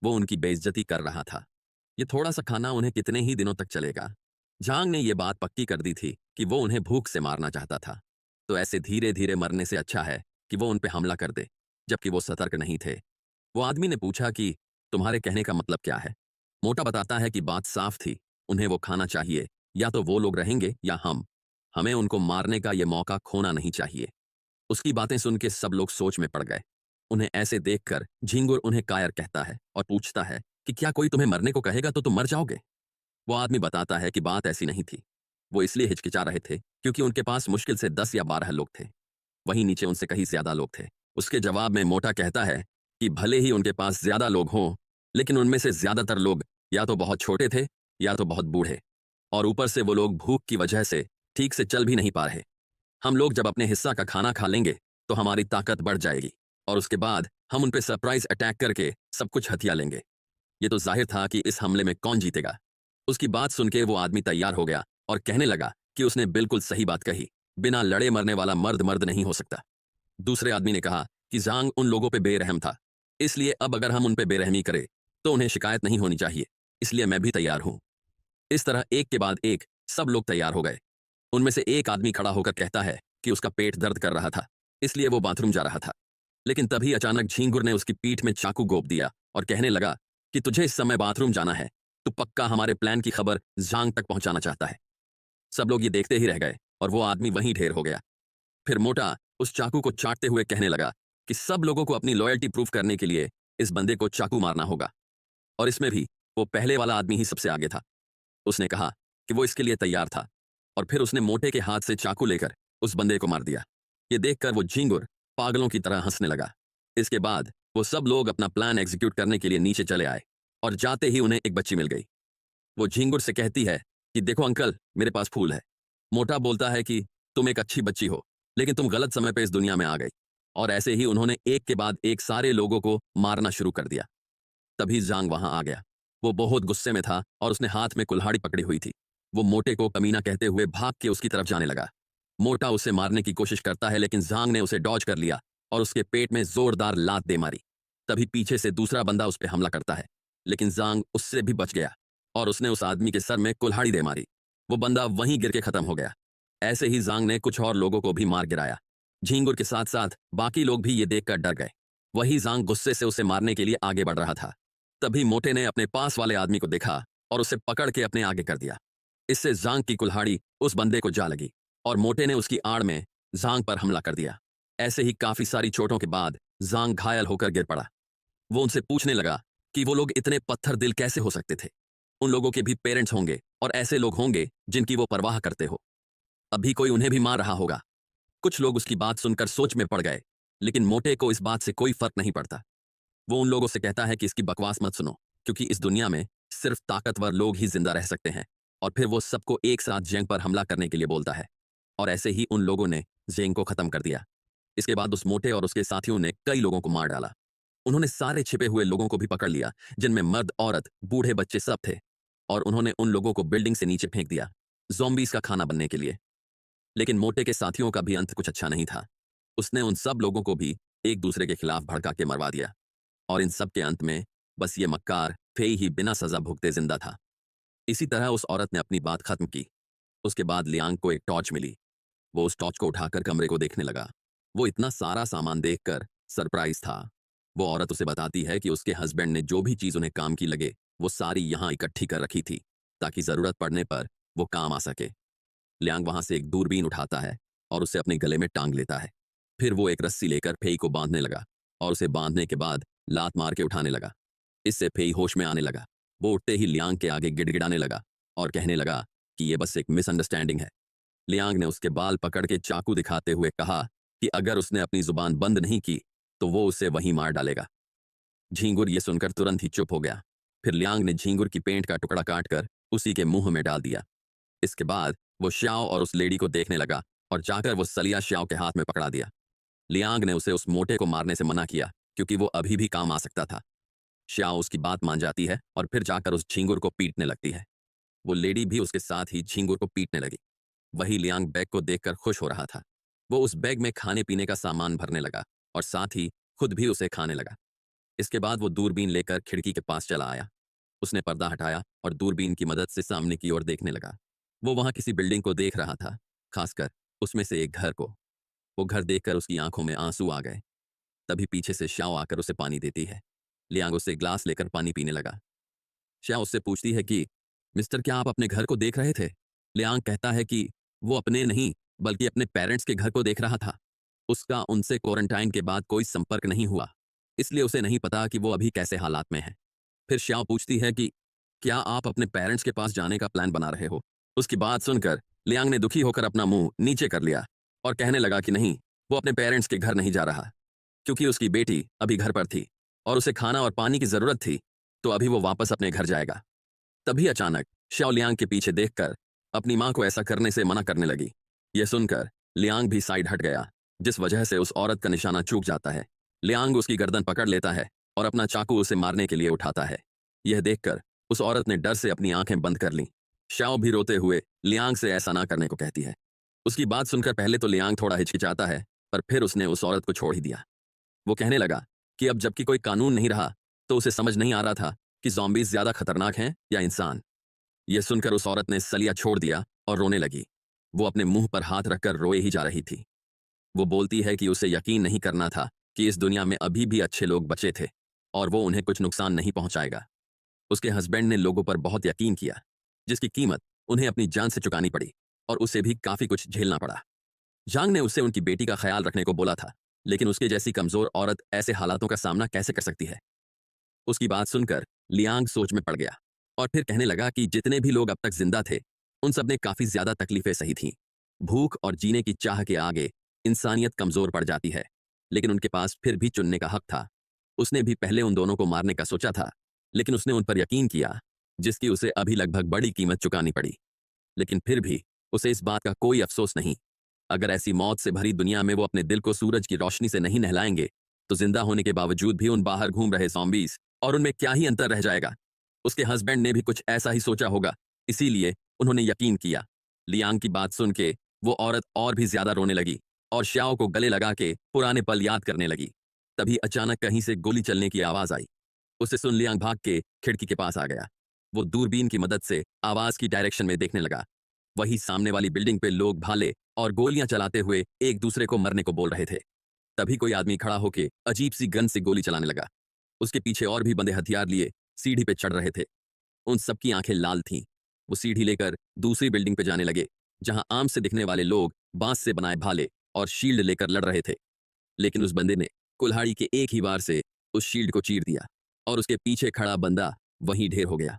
वो उनकी बेइज्जती कर रहा था। ये थोड़ा सा खाना उन्हें कितने ही दिनों तक चलेगा। जांग ने ये बात पक्की कर दी थी कि वो उन्हें भूख से मारना चाहता था, तो ऐसे धीरे धीरे मरने से अच्छा है कि वो उन पे हमला कर दे, जबकि वो सतर्क नहीं थे। वो आदमी ने पूछा कि तुम्हारे कहने का मतलब क्या है? मोटा बताता है कि बात साफ थी, उन्हें वो खाना चाहिए, या तो वो लोग रहेंगे या हम। हमें उनको मारने का ये मौका खोना नहीं चाहिए। उसकी बातें सुन के सब लोग सोच में पड़ गए। उन्हें ऐसे देखकर झिंगुर उन्हें कायर कहता है और पूछता है कि क्या कोई तुम्हें मरने को कहेगा तो तुम मर जाओगे? वो आदमी बताता है कि बात ऐसी नहीं थी। वो इसलिए हिचकिचा रहे थे क्योंकि उनके पास मुश्किल से 10 या 12 लोग थे। वहीं नीचे उनसे कहीं ज्यादा लोग थे। उसके जवाब में मोटा कहता है कि भले ही उनके पास ज्यादा लोग हों, लेकिन उनमें से ज्यादातर लोग या तो बहुत छोटे थे या तो बहुत बूढ़े, और ऊपर से वो लोग भूख की वजह से ठीक से चल भी नहीं पा रहे। हम लोग जब अपने हिस्सा का खाना खा लेंगे तो हमारी ताकत बढ़ जाएगी, और उसके बाद हम उन पे सरप्राइज अटैक करके सब कुछ हथिया लेंगे। ये तो जाहिर था कि इस हमले में कौन जीतेगा। उसकी बात सुन के वो आदमी तैयार हो गया और कहने लगा कि उसने बिल्कुल सही बात कही, बिना लड़े मरने वाला मर्द मर्द नहीं हो सकता। दूसरे आदमी ने कहा कि जांग उन लोगों पे बेरहम था, इसलिए अब अगर हम उन पे बेरहमी करें तो उन्हें शिकायत नहीं होनी चाहिए, इसलिए मैं भी तैयार हूं। इस तरह एक के बाद एक सब लोग तैयार हो गए। उनमें से एक आदमी खड़ा होकर कहता है कि उसका पेट दर्द कर रहा था, इसलिए वो बाथरूम जा रहा था। लेकिन तभी अचानक झींगुर ने उसकी पीठ में चाकू गोप दिया और कहने लगा कि तुझे इस समय बाथरूम जाना है, तू पक्का हमारे प्लान की खबर जांग तक पहुंचाना चाहता है। सब लोग ये देखते ही रह गए और वो आदमी वहीं ढेर हो गया। फिर मोटा उस चाकू को चाटते हुए कहने लगा कि सब लोगों को अपनी लॉयल्टी प्रूफ करने के लिए इस बंदे को चाकू मारना होगा, और इसमें भी वो पहले वाला आदमी ही सबसे आगे था। उसने कहा कि वो इसके लिए तैयार था, और फिर उसने मोटे के हाथ से चाकू लेकर उस बंदे को मार दिया। ये देखकर वो झींगुर पागलों की तरह हंसने लगा। इसके बाद वो सब लोग अपना प्लान एग्जीक्यूट करने के लिए नीचे चले आए, और जाते ही उन्हें एक बच्ची मिल गई। वो झींगुर से कहती है कि देखो अंकल, मेरे पास फूल है। मोटा बोलता है कि तुम एक अच्छी बच्ची हो, लेकिन तुम गलत समय पे इस दुनिया में आ गई। और ऐसे ही उन्होंने एक के बाद एक सारे लोगों को मारना शुरू कर दिया। तभी जांग वहां आ गया। वो बहुत गुस्से में था और उसने हाथ में कुल्हाड़ी पकड़ी हुई थी। वो मोटे को कमीना कहते हुए भाग के उसकी तरफ जाने लगा। मोटा उसे मारने की कोशिश करता है, लेकिन जांग ने उसे डॉज कर लिया और उसके पेट में जोरदार लात दे मारी। तभी पीछे से दूसरा बंदा उस पर हमला करता है, लेकिन जांग उससे भी बच गया और उसने उस आदमी के सर में कुल्हाड़ी दे मारी। वो बंदा वहीं गिर के खत्म हो गया। ऐसे ही जांग ने कुछ और लोगों को भी मार गिराया। झींगुर के साथ साथ बाकी लोग भी ये देखकर डर गए। वही जांग गुस्से से उसे मारने के लिए आगे बढ़ रहा था। तभी मोटे ने अपने पास वाले आदमी को देखा और उसे पकड़ के अपने आगे कर दिया। इससे जांग की कुल्हाड़ी उस बंदे को जा लगी और मोटे ने उसकी आड़ में जांग पर हमला कर दिया। ऐसे ही काफी सारी चोटों के बाद जांग घायल होकर गिर पड़ा। वो उनसे पूछने लगा कि वो लोग इतने पत्थर दिल कैसे हो सकते थे। उन लोगों के भी पेरेंट्स होंगे और ऐसे लोग होंगे जिनकी वो परवाह करते हो। अभी कोई उन्हें भी मार रहा होगा। कुछ लोग उसकी बात सुनकर सोच में पड़ गए, लेकिन मोटे को इस बात से कोई फर्क नहीं पड़ता। वो उन लोगों से कहता है कि इसकी बकवास मत सुनो, क्योंकि इस दुनिया में सिर्फ ताकतवर लोग ही जिंदा रह सकते हैं। और फिर वो सबको एक साथ जेंग पर हमला करने के लिए बोलता है, और ऐसे ही उन लोगों ने जेंग को खत्म कर दिया। इसके बाद उस मोटे और उसके साथियों ने कई लोगों को मार डाला। उन्होंने सारे छिपे हुए लोगों को भी पकड़ लिया, जिनमें मर्द, औरत, बूढ़े, बच्चे सब थे, और उन्होंने उन लोगों को बिल्डिंग से नीचे फेंक दिया ज़ॉम्बीज़ का खाना बनने के लिए। लेकिन मोटे के साथियों का भी अंत कुछ अच्छा नहीं था। उसने उन सब लोगों को भी एक दूसरे के खिलाफ भड़का के मरवा दिया, और इन सब के अंत में बस ये मक्कार फेई ही बिना सजा भुगते जिंदा था। इसी तरह उस औरत ने अपनी बात खत्म की। उसके बाद लियांग को एक टॉर्च मिली। वो उस टॉर्च को उठाकर कमरे को देखने लगा। वो इतना सारा सामान देखकर सरप्राइज था। वो औरत उसे बताती है कि उसके हस्बैंड ने जो भी चीज उन्हें काम की लगे वो सारी यहाँ इकट्ठी कर रखी थी, ताकि जरूरत पड़ने पर वो काम आ सके। लियांग वहां से एक दूरबीन उठाता है और उसे अपने गले में टांग लेता है। फिर वो एक रस्सी लेकर फेई को बांधने लगा, और उसे बांधने के बाद लात मार के उठाने लगा। इससे फेई होश में आने लगा। वो उठते ही लियांग के आगे गिड़गिड़ाने लगा और कहने लगा कि ये बस एक मिसअंडरस्टैंडिंग है। लियांग ने उसके बाल पकड़ के चाकू दिखाते हुए कहा कि अगर उसने अपनी जुबान बंद नहीं की तो वो उसे वहीं मार डालेगा। झींगुर ये सुनकर तुरंत ही चुप हो गया। फिर लियांग ने झींगुर की पेंट का टुकड़ा काटकर उसी के मुंह में डाल दिया। इसके बाद वो श्याओ और उस लेडी को देखने लगा और जाकर वो सलिया श्याओ के हाथ में पकड़ा दिया। लियांग ने उसे उस मोटे को मारने से मना किया, क्योंकि वो अभी भी काम आ सकता था। श्याओ उसकी बात मान जाती है और फिर जाकर उस झींगुर को पीटने लगती है। वो लेडी भी उसके साथ ही झींगुर को पीटने लगी। वही लियांग बैग को देखकर खुश हो रहा था। वो उस बैग में खाने पीने का सामान भरने लगा और साथ ही खुद भी उसे खाने लगा। इसके बाद वो दूरबीन लेकर खिड़की के पास चला आया। उसने पर्दा हटाया और दूरबीन की मदद से सामने की ओर देखने लगा। वो वहां किसी बिल्डिंग को देख रहा था, खासकर उसमें से एक घर को। वो घर देखकर उसकी आंखों में आंसू आ गए। तभी पीछे से श्याओ आकर उसे पानी देती है। लियांग उससे ग्लास लेकर पानी पीने लगा। श्याओ उससे पूछती है कि मिस्टर, क्या आप अपने घर को देख रहे थे? लियांग कहता है कि वो अपने नहीं बल्कि अपने पेरेंट्स के घर को देख रहा था। उसका उनसे क्वारंटाइन के बाद कोई संपर्क नहीं हुआ, इसलिए उसे नहीं पता कि वो अभी कैसे हालात में है। फिर श्याओ पूछती है कि क्या आप अपने पेरेंट्स के पास जाने का प्लान बना रहे हो? उसकी बात सुनकर लियांग ने दुखी होकर अपना मुंह नीचे कर लिया और कहने लगा कि नहीं, वो अपने पेरेंट्स के घर नहीं जा रहा, क्योंकि उसकी बेटी अभी घर पर थी और उसे खाना और पानी की जरूरत थी, तो अभी वो वापस अपने घर जाएगा। तभी अचानक शाओ लियांग के पीछे देखकर अपनी मां को ऐसा करने से मना करने लगी। यह सुनकर लियांग भी साइड हट गया, जिस वजह से उस औरत का निशाना चूक जाता है। लियांग उसकी गर्दन पकड़ लेता है और अपना चाकू उसे मारने के लिए उठाता है। यह देखकर उस औरत ने डर से अपनी आंखें बंद कर लीं। शाओ भी रोते हुए लियांग से ऐसा ना करने को कहती है। उसकी बात सुनकर पहले तो लियांग थोड़ा हिचकिचाता है, पर फिर उसने उस औरत को छोड़ ही दिया। वो कहने लगा कि अब जबकि कोई कानून नहीं रहा, तो उसे समझ नहीं आ रहा था कि ज़ॉम्बीज़ ज्यादा खतरनाक हैं या इंसान। यह सुनकर उस औरत ने सलिया छोड़ दिया और रोने लगी। वो अपने मुंह पर हाथ रखकर रोए ही जा रही थी। वो बोलती है कि उसे यकीन नहीं करना था कि इस दुनिया में अभी भी अच्छे लोग बचे थे और वो उन्हें कुछ नुकसान नहीं पहुंचाएगा। उसके हस्बैंड ने लोगों पर बहुत यकीन किया, जिसकी कीमत उन्हें अपनी जान से चुकानी पड़ी और उसे भी काफी कुछ झेलना पड़ा। जांग ने उससे उनकी बेटी का ख्याल रखने को बोला था, लेकिन उसके जैसी कमजोर औरत ऐसे हालातों का सामना कैसे कर सकती है। उसकी बात सुनकर लियांग सोच में पड़ गया और फिर कहने लगा कि जितने भी लोग अब तक जिंदा थे, उन सब ने काफी ज्यादा तकलीफें सही थीं। भूख और जीने की चाह के आगे इंसानियत कमजोर पड़ जाती है, लेकिन उनके पास फिर भी चुनने का हक था। उसने भी पहले उन दोनों को मारने का सोचा था, लेकिन उसने उन पर यकीन किया, जिसकी उसे अभी लगभग बड़ी कीमत चुकानी पड़ी। लेकिन फिर भी उसे इस बात का कोई अफसोस नहीं। अगर ऐसी मौत से भरी दुनिया में वो अपने दिल को सूरज की रोशनी से नहीं नहलाएंगे, तो जिंदा होने के बावजूद भी उन बाहर घूम रहे ज़ॉम्बीज़ और उनमें क्या ही अंतर रह जाएगा। उसके हस्बैंड ने भी कुछ ऐसा ही सोचा होगा, इसीलिए उन्होंने यकीन किया। लियांग की बात सुन के वो औरत और भी ज्यादा रोने लगी और श्याओ को गले लगा के पुराने पल याद करने लगी। तभी अचानक कहीं से गोली चलने की आवाज आई। उसे सुन लियांग भाग के खिड़की के पास आ गया। वो दूरबीन की मदद से आवाज की डायरेक्शन में देखने लगा। वही सामने वाली बिल्डिंग पे लोग भाले और गोलियां चलाते हुए एक दूसरे को मरने को बोल रहे थे। तभी कोई आदमी खड़ा होके अजीब सी गन से गोली चलाने लगा। उसके पीछे और भी बंदे हथियार लिए सीढ़ी पे चढ़ रहे थे। उन सबकी आंखें लाल थीं। वो सीढ़ी लेकर दूसरी बिल्डिंग पे जाने लगे, जहां आम से दिखने वाले लोग बांस से बनाए भाले और शील्ड लेकर लड़ रहे थे। लेकिन उस बंदे ने कुल्हाड़ी के एक ही वार से उस शील्ड को चीर दिया और उसके पीछे खड़ा बंदा वहीं ढेर हो गया।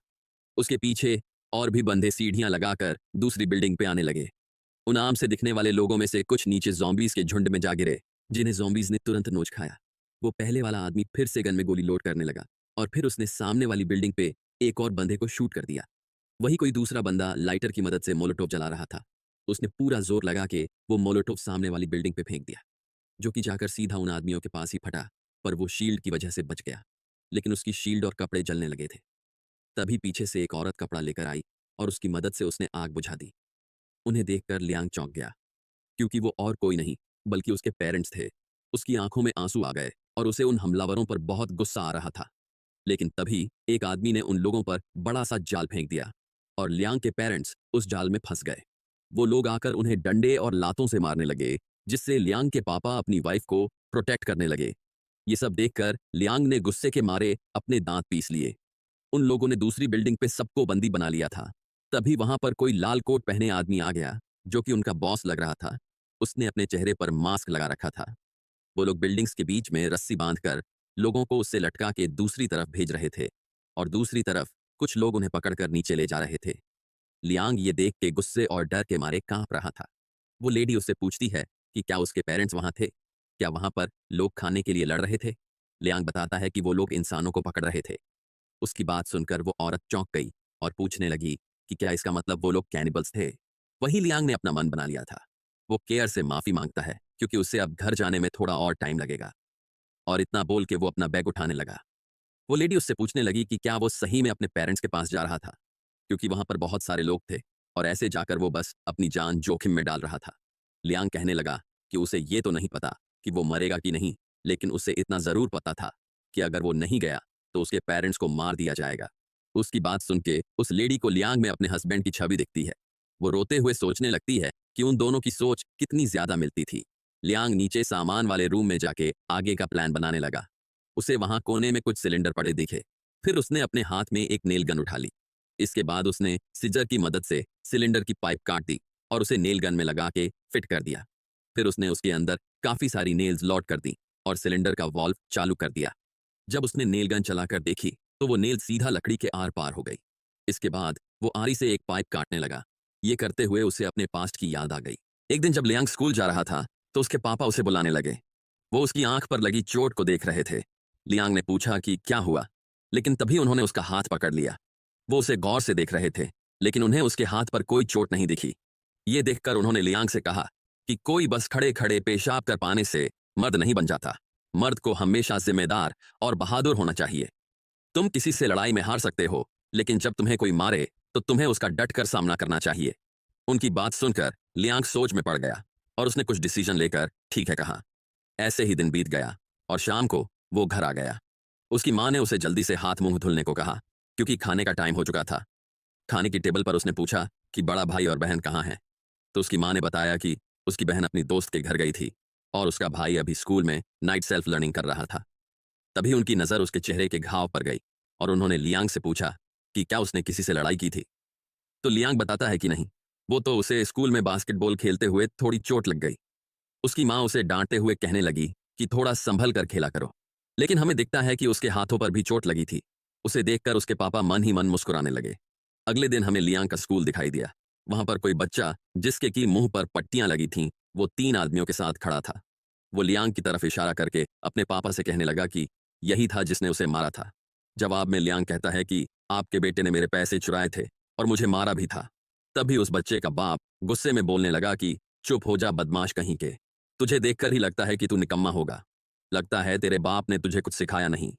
उसके पीछे और भी बंदे सीढ़ियां लगाकर दूसरी बिल्डिंग पे आने लगे। उन आम से दिखने वाले लोगों में से कुछ नीचे ज़ॉम्बीज़ के झुंड में जा गिरे, जिन्हें ज़ॉम्बीज़ ने तुरंत नोच खाया। वो पहले वाला आदमी फिर से गन में गोली लोड करने लगा और फिर उसने सामने वाली बिल्डिंग पे एक और बंदे को शूट कर दिया। वही कोई दूसरा बंदा लाइटर की मदद से मोलोटोव जला रहा था। उसने पूरा जोर लगा के वो मोलोटोव सामने वाली बिल्डिंग पे फेंक दिया, जो कि जाकर सीधा उन आदमियों के पास ही फटा, पर वो शील्ड की वजह से बच गया। लेकिन उसकी शील्ड और कपड़े जलने लगे थे। तभी पीछे से एक औरत कपड़ा लेकर आई और उसकी मदद से उसने आग बुझा दी। उन्हें देखकर लियांग चौंक गया, क्योंकि वो और कोई नहीं बल्कि उसके पेरेंट्स थे। उसकी आंखों में आंसू आ गए और उसे उन हमलावरों पर बहुत गुस्सा आ रहा था। लेकिन तभी एक आदमी ने उन लोगों पर बड़ा सा जाल फेंक दिया और लियांग के पेरेंट्स उस जाल में फंस गए। वो लोग आकर उन्हें डंडे और लातों से मारने लगे, जिससे लियांग के पापा अपनी वाइफ को प्रोटेक्ट करने लगे। ये सब देखकर लियांग ने गुस्से के मारे अपने दांत पीस लिए। उन लोगों ने दूसरी बिल्डिंग पे सबको बंदी बना लिया था। तभी वहां पर कोई लाल कोट पहने आदमी आ गया, जो कि उनका बॉस लग रहा था। उसने अपने चेहरे पर मास्क लगा रखा था। वो लोग बिल्डिंग्स के बीच में रस्सी बांधकर लोगों को उससे लटका के दूसरी तरफ भेज रहे थे और दूसरी तरफ कुछ लोग उन्हें पकड़कर नीचे ले जा रहे थे। लियांग ये देख के गुस्से और डर के मारे कांप रहा था। वो लेडी उससे पूछती है कि क्या उसके पेरेंट्स वहां थे, क्या वहां पर लोग खाने के लिए लड़ रहे थे। लियांग बताता है कि वो लोग इंसानों को पकड़ रहे थे। उसकी बात सुनकर वो औरत चौंक गई और पूछने लगी कि क्या इसका मतलब वो लोग कैनिबल्स थे। वही लियांग ने अपना मन बना लिया था। वो केयर से माफी मांगता है, क्योंकि उसे अब घर जाने में थोड़ा और टाइम लगेगा। और इतना बोल के वो अपना बैग उठाने लगा। वो लेडी उससे पूछने लगी कि क्या वो सही में अपने पेरेंट्स के पास जा रहा था, क्योंकि वहां पर बहुत सारे लोग थे और ऐसे जाकर वो बस अपनी जान जोखिम में डाल रहा था। लियांग कहने लगा कि उसे ये तो नहीं पता कि वो मरेगा कि नहीं, लेकिन उसे इतना जरूर पता था कि अगर वो नहीं गया तो उसके पेरेंट्स को मार दिया जाएगा। उसकी बात सुन के उस लेडी को लियांग में अपने हस्बैंड की छवि दिखती है। वो रोते हुए सोचने लगती है कि उन दोनों की सोच कितनी ज्यादा मिलती थी। लियांग नीचे सामान वाले रूम में जाके आगे का प्लान बनाने लगा। उसे वहां कोने में कुछ सिलेंडर पड़े दिखे। फिर उसने अपने हाथ में एक नेल गन उठा ली। इसके बाद उसने सिजर की मदद से सिलेंडर की पाइप काट दी और उसे नेल गन में लगा के फिट कर दिया। फिर उसने उसके अंदर काफी सारी नेल्स लॉक कर दी और सिलेंडर का वॉल्व चालू कर दिया। जब उसने नेल गन चलाकर देखी तो वो नेल सीधा लकड़ी के आर पार हो गई। इसके बाद वो आरी से एक पाइप काटने लगा ये करते हुए उसे अपने पास्ट की याद आ गई। एक दिन जब लियांग स्कूल जा रहा था तो उसके पापा उसे बुलाने लगे। वो उसकी आंख पर लगी चोट को देख रहे थे। लियांग ने पूछा कि क्या हुआ, लेकिन तभी उन्होंने उसका हाथ पकड़ लिया। वो उसे गौर से देख रहे थे, लेकिन उन्हें उसके हाथ पर कोई चोट नहीं दिखी। ये देखकर उन्होंने लियांग से कहा कि कोई बस खड़े खड़े पेशाब कर पाने से मर्द नहीं बन जाता। मर्द को हमेशा जिम्मेदार और बहादुर होना चाहिए। तुम किसी से लड़ाई में हार सकते हो, लेकिन जब तुम्हें कोई मारे तो तुम्हें उसका डट कर सामना करना चाहिए। उनकी बात सुनकर लियांग सोच में पड़ गया और उसने कुछ डिसीजन लेकर ठीक है कहा। ऐसे ही दिन बीत गया और शाम को वो घर आ गया। उसकी माँ ने उसे जल्दी से हाथ मुंह धुलने को कहा, क्योंकि खाने का टाइम हो चुका था। खाने की टेबल पर उसने पूछा कि बड़ा भाई और बहन कहाँ हैं। तो उसकी माँ ने बताया कि उसकी बहन अपनी दोस्त के घर गई थी और उसका भाई अभी स्कूल में नाइट सेल्फ लर्निंग कर रहा था। तभी उनकी नज़र उसके चेहरे के घाव पर गई और उन्होंने लियांग से पूछा कि क्या उसने किसी से लड़ाई की थी। तो लियांग बताता है कि नहीं, वो तो उसे स्कूल में बास्केटबॉल खेलते हुए थोड़ी चोट लग गई। उसकी माँ उसे डांटते हुए कहने लगी कि थोड़ा संभल कर खेला करो, लेकिन हमें दिखता है कि उसके हाथों पर भी चोट लगी थी। उसे देखकर उसके पापा मन ही मन मुस्कुराने लगे। अगले दिन हमें लियांग का स्कूल दिखाई दिया। वहां पर कोई बच्चा जिसके की मुंह पर पट्टियां लगी थीं, वो 3 आदमियों के साथ खड़ा था। वो लियांग की तरफ इशारा करके अपने पापा से कहने लगा कि यही था जिसने उसे मारा था। जवाब में लियांग कहता है कि आपके बेटे ने मेरे पैसे चुराए थे और मुझे मारा भी था। तभी उस बच्चे का बाप गुस्से में बोलने लगा कि चुप हो जा बदमाश कहीं के, तुझे देखकर ही लगता है कि तू निकम्मा होगा। लगता है तेरे बाप ने तुझे कुछ सिखाया नहीं।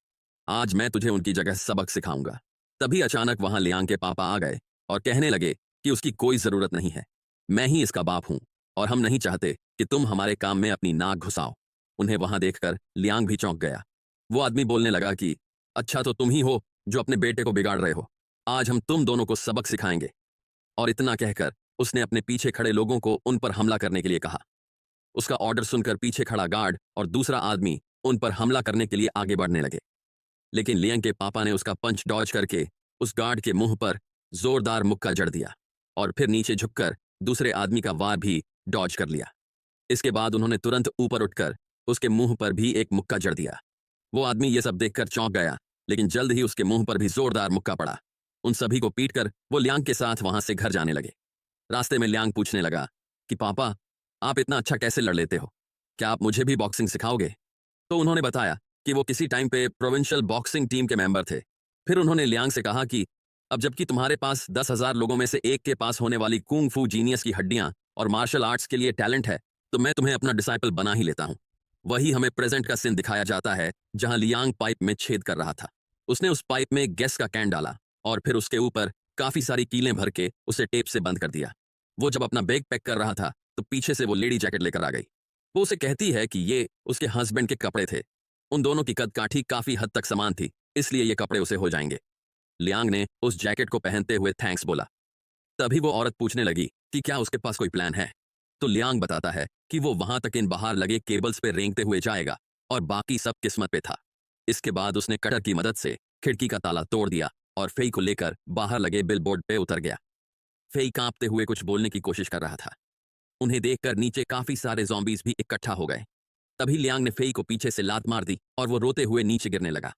आज मैं तुझे उनकी जगह सबक सिखाऊंगा। तभी अचानक वहां लियांग के पापा आ गए और कहने लगे कि उसकी कोई जरूरत नहीं है, मैं ही इसका बाप हूं और हम नहीं चाहते कि तुम हमारे काम में अपनी नाक घुसाओ। उन्हें वहां देखकर लियांग भी चौंक गया। वो आदमी बोलने लगा कि अच्छा तो तुम ही हो जो अपने बेटे को बिगाड़ रहे हो। आज हम तुम दोनों को सबक सिखाएंगे। और इतना कहकर उसने अपने पीछे खड़े लोगों को उन पर हमला करने के लिए कहा। उसका ऑर्डर सुनकर पीछे खड़ा गार्ड और दूसरा आदमी उन पर हमला करने के लिए आगे बढ़ने लगे, लेकिन लियांग के पापा ने उसका पंच डॉज करके उस गार्ड के मुंह पर जोरदार मुक्का जड़ दिया और फिर नीचे झुककर दूसरे आदमी का वार भी डॉज कर लिया। इसके बाद उन्होंने तुरंत ऊपर उठकर उसके मुंह पर भी एक मुक्का जड़ दिया। वो आदमी ये सब देखकर चौंक गया, लेकिन जल्द ही उसके मुंह पर भी जोरदार मुक्का पड़ा। उन सभी को पीटकर वो लियांग के साथ वहां से घर जाने लगे। रास्ते में लियांग पूछने लगा कि पापा, आप इतना अच्छा कैसे लड़ लेते हो? क्या आप मुझे भी बॉक्सिंग सिखाओगे? तो उन्होंने बताया कि वो किसी टाइम पे प्रोविंशियल बॉक्सिंग टीम के मेंबर थे। फिर उन्होंने लियांग से कहा कि अब जबकि तुम्हारे पास 10,000 लोगों में से एक के पास होने वाली कुंग फू जीनियस की हड्डियां और मार्शल आर्ट्स के लिए टैलेंट है, तो मैं तुम्हें अपना डिसाइपल बना ही लेता हूं। वही हमें प्रेजेंट का सीन दिखाया जाता है जहां लियांग पाइप में छेद कर रहा था। उसने उस पाइप में गैस का कैन डाला और फिर उसके ऊपर काफी सारी कीलें भर के उसे टेप से बंद कर दिया। वो जब अपना बैग पैक कर रहा था तो पीछे से वो लेडी जैकेट लेकर आ गई। वो उसे कहती है कि ये उसके हस्बैंड के कपड़े थे। उन दोनों की कदकाठी काफी हद तक समान थी, इसलिए ये कपड़े उसे हो जाएंगे। लियांग ने उस जैकेट को पहनते हुए थैंक्स बोला। तभी वो औरत पूछने लगी कि क्या उसके पास कोई प्लान है। तो लियांग बताता है कि वो वहां तक इन बाहर लगे केबल्स पे रेंगते हुए जाएगा और बाकी सब किस्मत पे था। इसके बाद उसने कटर की मदद से खिड़की का ताला तोड़ दिया और फेई को लेकर बाहर लगे बिलबोर्ड पे उतर गया। फेई कांपते हुए कुछ बोलने की कोशिश कर रहा था। उन्हें देखकर नीचे काफी सारे ज़ॉम्बीज भी इकट्ठा हो गए। तभी लियांग ने फेई को पीछे से लात मार दी और वो रोते हुए नीचे गिरने लगा।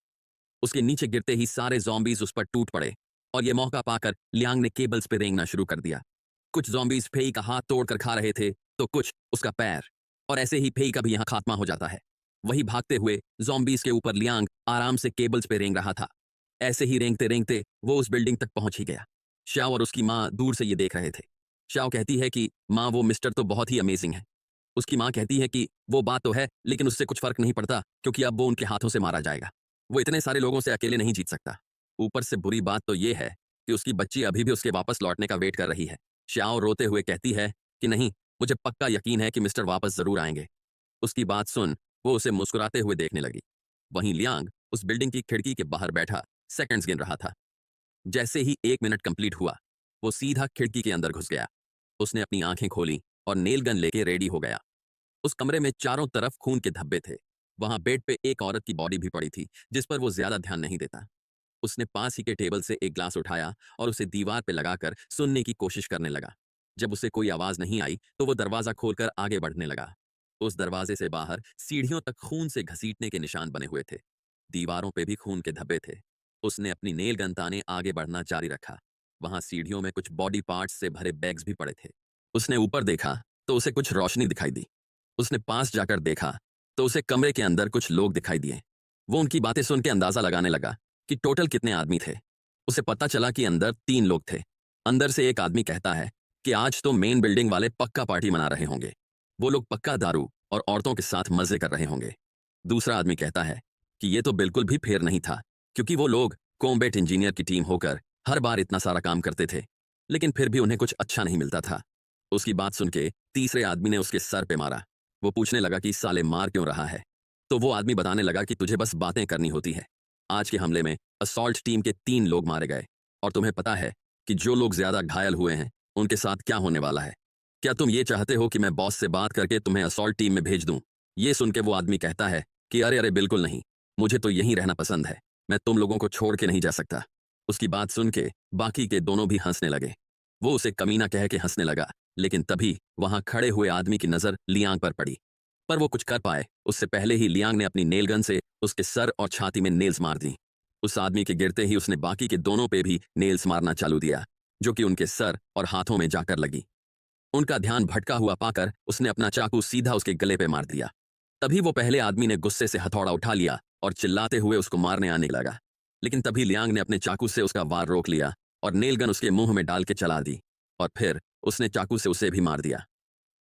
उसके नीचे गिरते ही सारे ज़ॉम्बीज उस पर टूट पड़े और ये मौका पाकर लियांग ने केबल्स पे रेंगना शुरू कर दिया। कुछ ज़ॉम्बीज फेई का हाथ तोड़कर खा रहे थे तो कुछ उसका पैर, और ऐसे ही फेई का भी यहाँ खात्मा हो जाता है। वही भागते हुए ज़ॉम्बीज के ऊपर लियांग आराम से केबल्स पे रेंग रहा था। ऐसे ही रेंगते रेंगते वो उस बिल्डिंग तक पहुंच ही गया। श्याओ और उसकी माँ दूर से ये देख रहे थे। श्याओ कहती है कि माँ, वो मिस्टर तो बहुत ही अमेजिंग है। उसकी माँ कहती है कि वो बात तो है, लेकिन उससे कुछ फर्क नहीं पड़ता क्योंकि अब वो उनके हाथों से मारा जाएगा। वो इतने सारे लोगों से अकेले नहीं जीत सकता। ऊपर से बुरी बात तो ये है कि उसकी बच्ची अभी भी उसके वापस लौटने का वेट कर रही है। श्याओ रोते हुए कहती है कि नहीं, मुझे पक्का यकीन है कि मिस्टर वापस जरूर आएंगे। उसकी बात सुन वो उसे मुस्कुराते हुए देखने लगी। वहीं लियांग उस बिल्डिंग की खिड़की के बाहर बैठा सेकंड्स गिन रहा था। जैसे ही 1 मिनट कंप्लीट हुआ, वो सीधा खिड़की के अंदर घुस गया। उसने अपनी आंखें खोली और नेल गन लेके रेडी हो गया। उस कमरे में चारों तरफ खून के धब्बे थे। वहां बेड पे एक औरत की बॉडी भी पड़ी थी जिस पर वो ज्यादा ध्यान नहीं देता। उसने पास ही के टेबल से एक ग्लास उठाया और उसे दीवार पे लगाकर सुनने की कोशिश करने लगा। जब उसे कोई आवाज नहीं आई तो वो दरवाजा खोलकर आगे बढ़ने लगा। उस दरवाजे से बाहर सीढ़ियों तक खून से घसीटने के निशान बने हुए थे। दीवारों पे भी खून के धब्बे थे। उसने अपनी नेल गन ताने आगे बढ़ना जारी रखा। वहां सीढ़ियों में कुछ बॉडी पार्ट्स से भरे बैग्स भी पड़े थे। उसने ऊपर देखा तो उसे कुछ रोशनी दिखाई दी। उसने पास जाकर देखा तो उसे कमरे के अंदर कुछ लोग दिखाई दिए। वो उनकी बातें सुन के अंदाजा लगाने लगा कि टोटल कितने आदमी थे। उसे पता चला कि अंदर 3 लोग थे। अंदर से एक आदमी कहता है कि आज तो मेन बिल्डिंग वाले पक्का पार्टी मना रहे होंगे। वो लोग पक्का दारू और औरतों के साथ मजे कर रहे होंगे। दूसरा आदमी कहता है कि ये तो बिल्कुल भी फेयर नहीं था, क्योंकि वो लोग कॉम्बैट इंजीनियर की टीम होकर हर बार इतना सारा काम करते थे, लेकिन फिर भी उन्हें कुछ अच्छा नहीं मिलता था। उसकी बात सुन के तीसरे आदमी ने उसके सर पे मारा। वो पूछने लगा कि साले मार क्यों रहा है। तो वो आदमी बताने लगा कि तुझे बस बातें करनी होती है। आज के हमले में असॉल्ट टीम के 3 लोग मारे गए, और तुम्हें पता है कि जो लोग ज्यादा घायल हुए हैं उनके साथ क्या होने वाला है। क्या तुम ये चाहते हो कि मैं बॉस से बात करके तुम्हें असॉल्ट टीम में भेज दूं? ये सुन के वो आदमी कहता है कि अरे अरे बिल्कुल नहीं, मुझे तो यहीं रहना पसंद है, मैं तुम लोगों को छोड़ के नहीं जा सकता। उसकी बात सुन के बाकी के दोनों भी हंसने लगे। वो उसे कमीना कह के हंसने लगा, लेकिन तभी वहां खड़े हुए आदमी की नजर लियांग पर पड़ी। पर वो कुछ कर पाए उससे पहले ही लियांग ने अपनी नेल गन से उसके सर और छाती में नेल्स मार दी। उस आदमी के गिरते ही उसने बाकी के दोनों पे भी नेल्स मारना चालू दिया, जो कि उनके सर और हाथों में जाकर लगी। उनका ध्यान भटका हुआ पाकर उसने अपना चाकू सीधा उसके गले पे मार दिया। तभी वो पहले आदमी ने गुस्से से हथौड़ा उठा लिया और चिल्लाते हुए उसको मारने आने लगा, लेकिन तभी लियांग ने अपने चाकू से उसका वार रोक लिया और नेल गन उसके मुंह में डाल के चला दी, और फिर उसने चाकू से उसे भी मार दिया।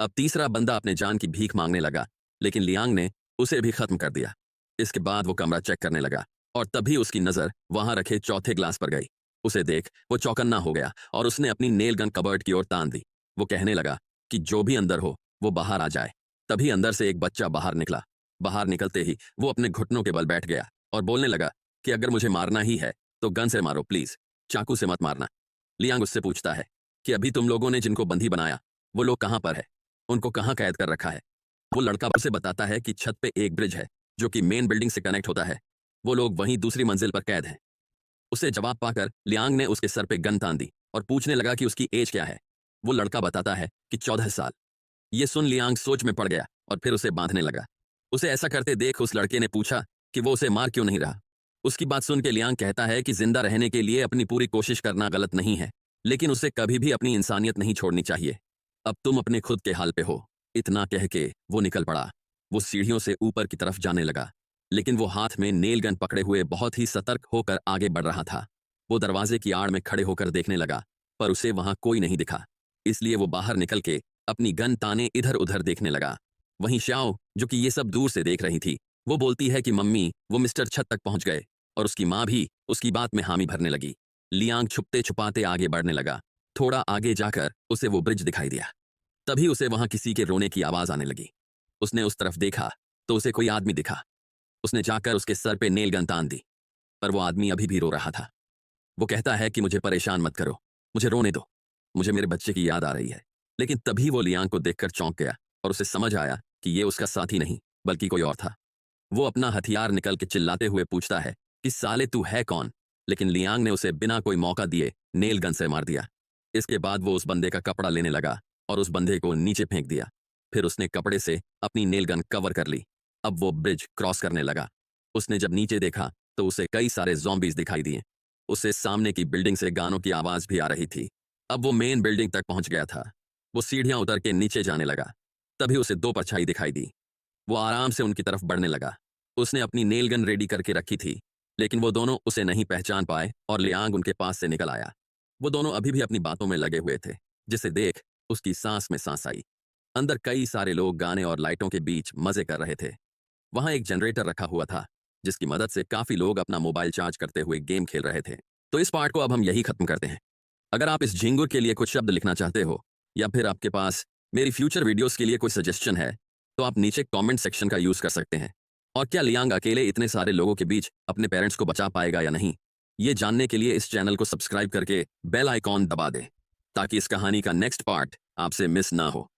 अब तीसरा बंदा अपने जान की भीख मांगने लगा, लेकिन लियांग ने उसे भी खत्म कर दिया। इसके बाद वो कमरा चेक करने लगा, और तभी उसकी नजर वहां रखे चौथे ग्लास पर गई। उसे देख वो चौकन्ना हो गया और उसने अपनी नेल गन कबर्ड की ओर तान दी। वो कहने लगा कि जो भी अंदर हो वो बाहर आ जाए। तभी अंदर से एक बच्चा बाहर निकला। बाहर निकलते ही वो अपने घुटनों के बल बैठ गया और बोलने लगा कि अगर मुझे मारना ही है तो गन से मारो प्लीज, चाकू से मत मारना। लियांग उससे पूछता है कि अभी तुम लोगों ने जिनको बंदी बनाया वो लोग कहां पर है, उनको कहां कैद कर रखा है। वो लड़का उसे बताता है कि छत पे एक ब्रिज है जो कि मेन बिल्डिंग से कनेक्ट होता है। वो लोग वहीं दूसरी मंजिल पर कैद हैं। उसे जवाब पाकर लियांग ने उसके सर पे गन तान दी और पूछने लगा कि उसकी एज क्या है। वो लड़का बताता है कि 14 साल। ये सुन लियांग सोच में पड़ गया और फिर उसे बांधने लगा। उसे ऐसा करते देख उस लड़के ने पूछा कि वो उसे मार क्यों नहीं रहा। उसकी बात सुन के लियांग कहता है कि जिंदा रहने के लिए अपनी पूरी कोशिश करना गलत नहीं है, लेकिन उसे कभी भी अपनी इंसानियत नहीं छोड़नी चाहिए। अब तुम अपने खुद के हाल पे हो। इतना कह के वो निकल पड़ा। वो सीढ़ियों से ऊपर की तरफ जाने लगा, लेकिन वो हाथ में नेल गन पकड़े हुए बहुत ही सतर्क होकर आगे बढ़ रहा था। वो दरवाजे की आड़ में खड़े होकर देखने लगा, पर उसे वहां कोई नहीं दिखा। इसलिए वो बाहर निकल के अपनी गन ताने इधर उधर देखने लगा। वहीं श्याओ, जो कि ये सब दूर से देख रही थी, वो बोलती है कि मम्मी, वो मिस्टर छत तक पहुंच गए, और उसकी माँ भी उसकी बात में हामी भरने लगी। लियांग छुपते छुपाते आगे बढ़ने लगा। थोड़ा आगे जाकर उसे वो ब्रिज दिखाई दिया। तभी उसे वहां किसी के रोने की आवाज आने लगी। उसने उस तरफ देखा तो उसे कोई आदमी दिखा। उसने जाकर उसके सर पे नेल गन तान दी, पर वो आदमी अभी भी रो रहा था। वो कहता है कि मुझे परेशान मत करो, मुझे रोने दो, मुझे मेरे बच्चे की याद आ रही है। लेकिन तभी वो लियांग को देखकर चौंक गया और उसे समझ आया कि ये उसका साथी नहीं बल्कि कोई और था। वो अपना हथियार निकल के चिल्लाते हुए पूछता है कि साले तू है कौन। लेकिन लियांग ने उसे बिना कोई मौका दिए नेल गन से मार दिया। इसके बाद वो उस बंदे का कपड़ा लेने लगा और उस बंदे को नीचे फेंक दिया। फिर उसने कपड़े से अपनी नेल गन कवर कर ली। अब वो ब्रिज क्रॉस करने लगा। उसने जब नीचे देखा तो उसे कई सारे ज़ॉम्बीज दिखाई दिए। उसे सामने की बिल्डिंग से गानों की आवाज भी आ रही थी। अब वो मेन बिल्डिंग तक पहुंच गया था। वो सीढ़ियां उतर के नीचे जाने लगा। तभी उसे 2 परछाई दिखाई दी। वो आराम से उनकी तरफ बढ़ने लगा। उसने अपनी नेल गन रेडी करके रखी थी, लेकिन वो दोनों उसे नहीं पहचान पाए और लियांग उनके पास से निकल आया। वो दोनों अभी भी अपनी बातों में लगे हुए थे, जिसे देख उसकी सांस में सांस आई। अंदर कई सारे लोग गाने और लाइटों के बीच मजे कर रहे थे। वहां एक जनरेटर रखा हुआ था, जिसकी मदद से काफी लोग अपना मोबाइल चार्ज करते हुए गेम खेल रहे थे। तो इस पार्ट को अब हम यही खत्म करते हैं। अगर आप इस झिंगुर के लिए कुछ शब्द लिखना चाहते हो, या फिर आपके पास मेरी फ्यूचर वीडियोस के लिए कोई सजेशन है, तो आप नीचे कमेंट सेक्शन का यूज कर सकते हैं। और क्या लियांग अकेले इतने सारे लोगों के बीच अपने पेरेंट्स को बचा पाएगा या नहीं, ये जानने के लिए इस चैनल को सब्सक्राइब करके बेल आइकॉन दबा दें, ताकि इस कहानी का नेक्स्ट पार्ट आपसे मिस ना हो।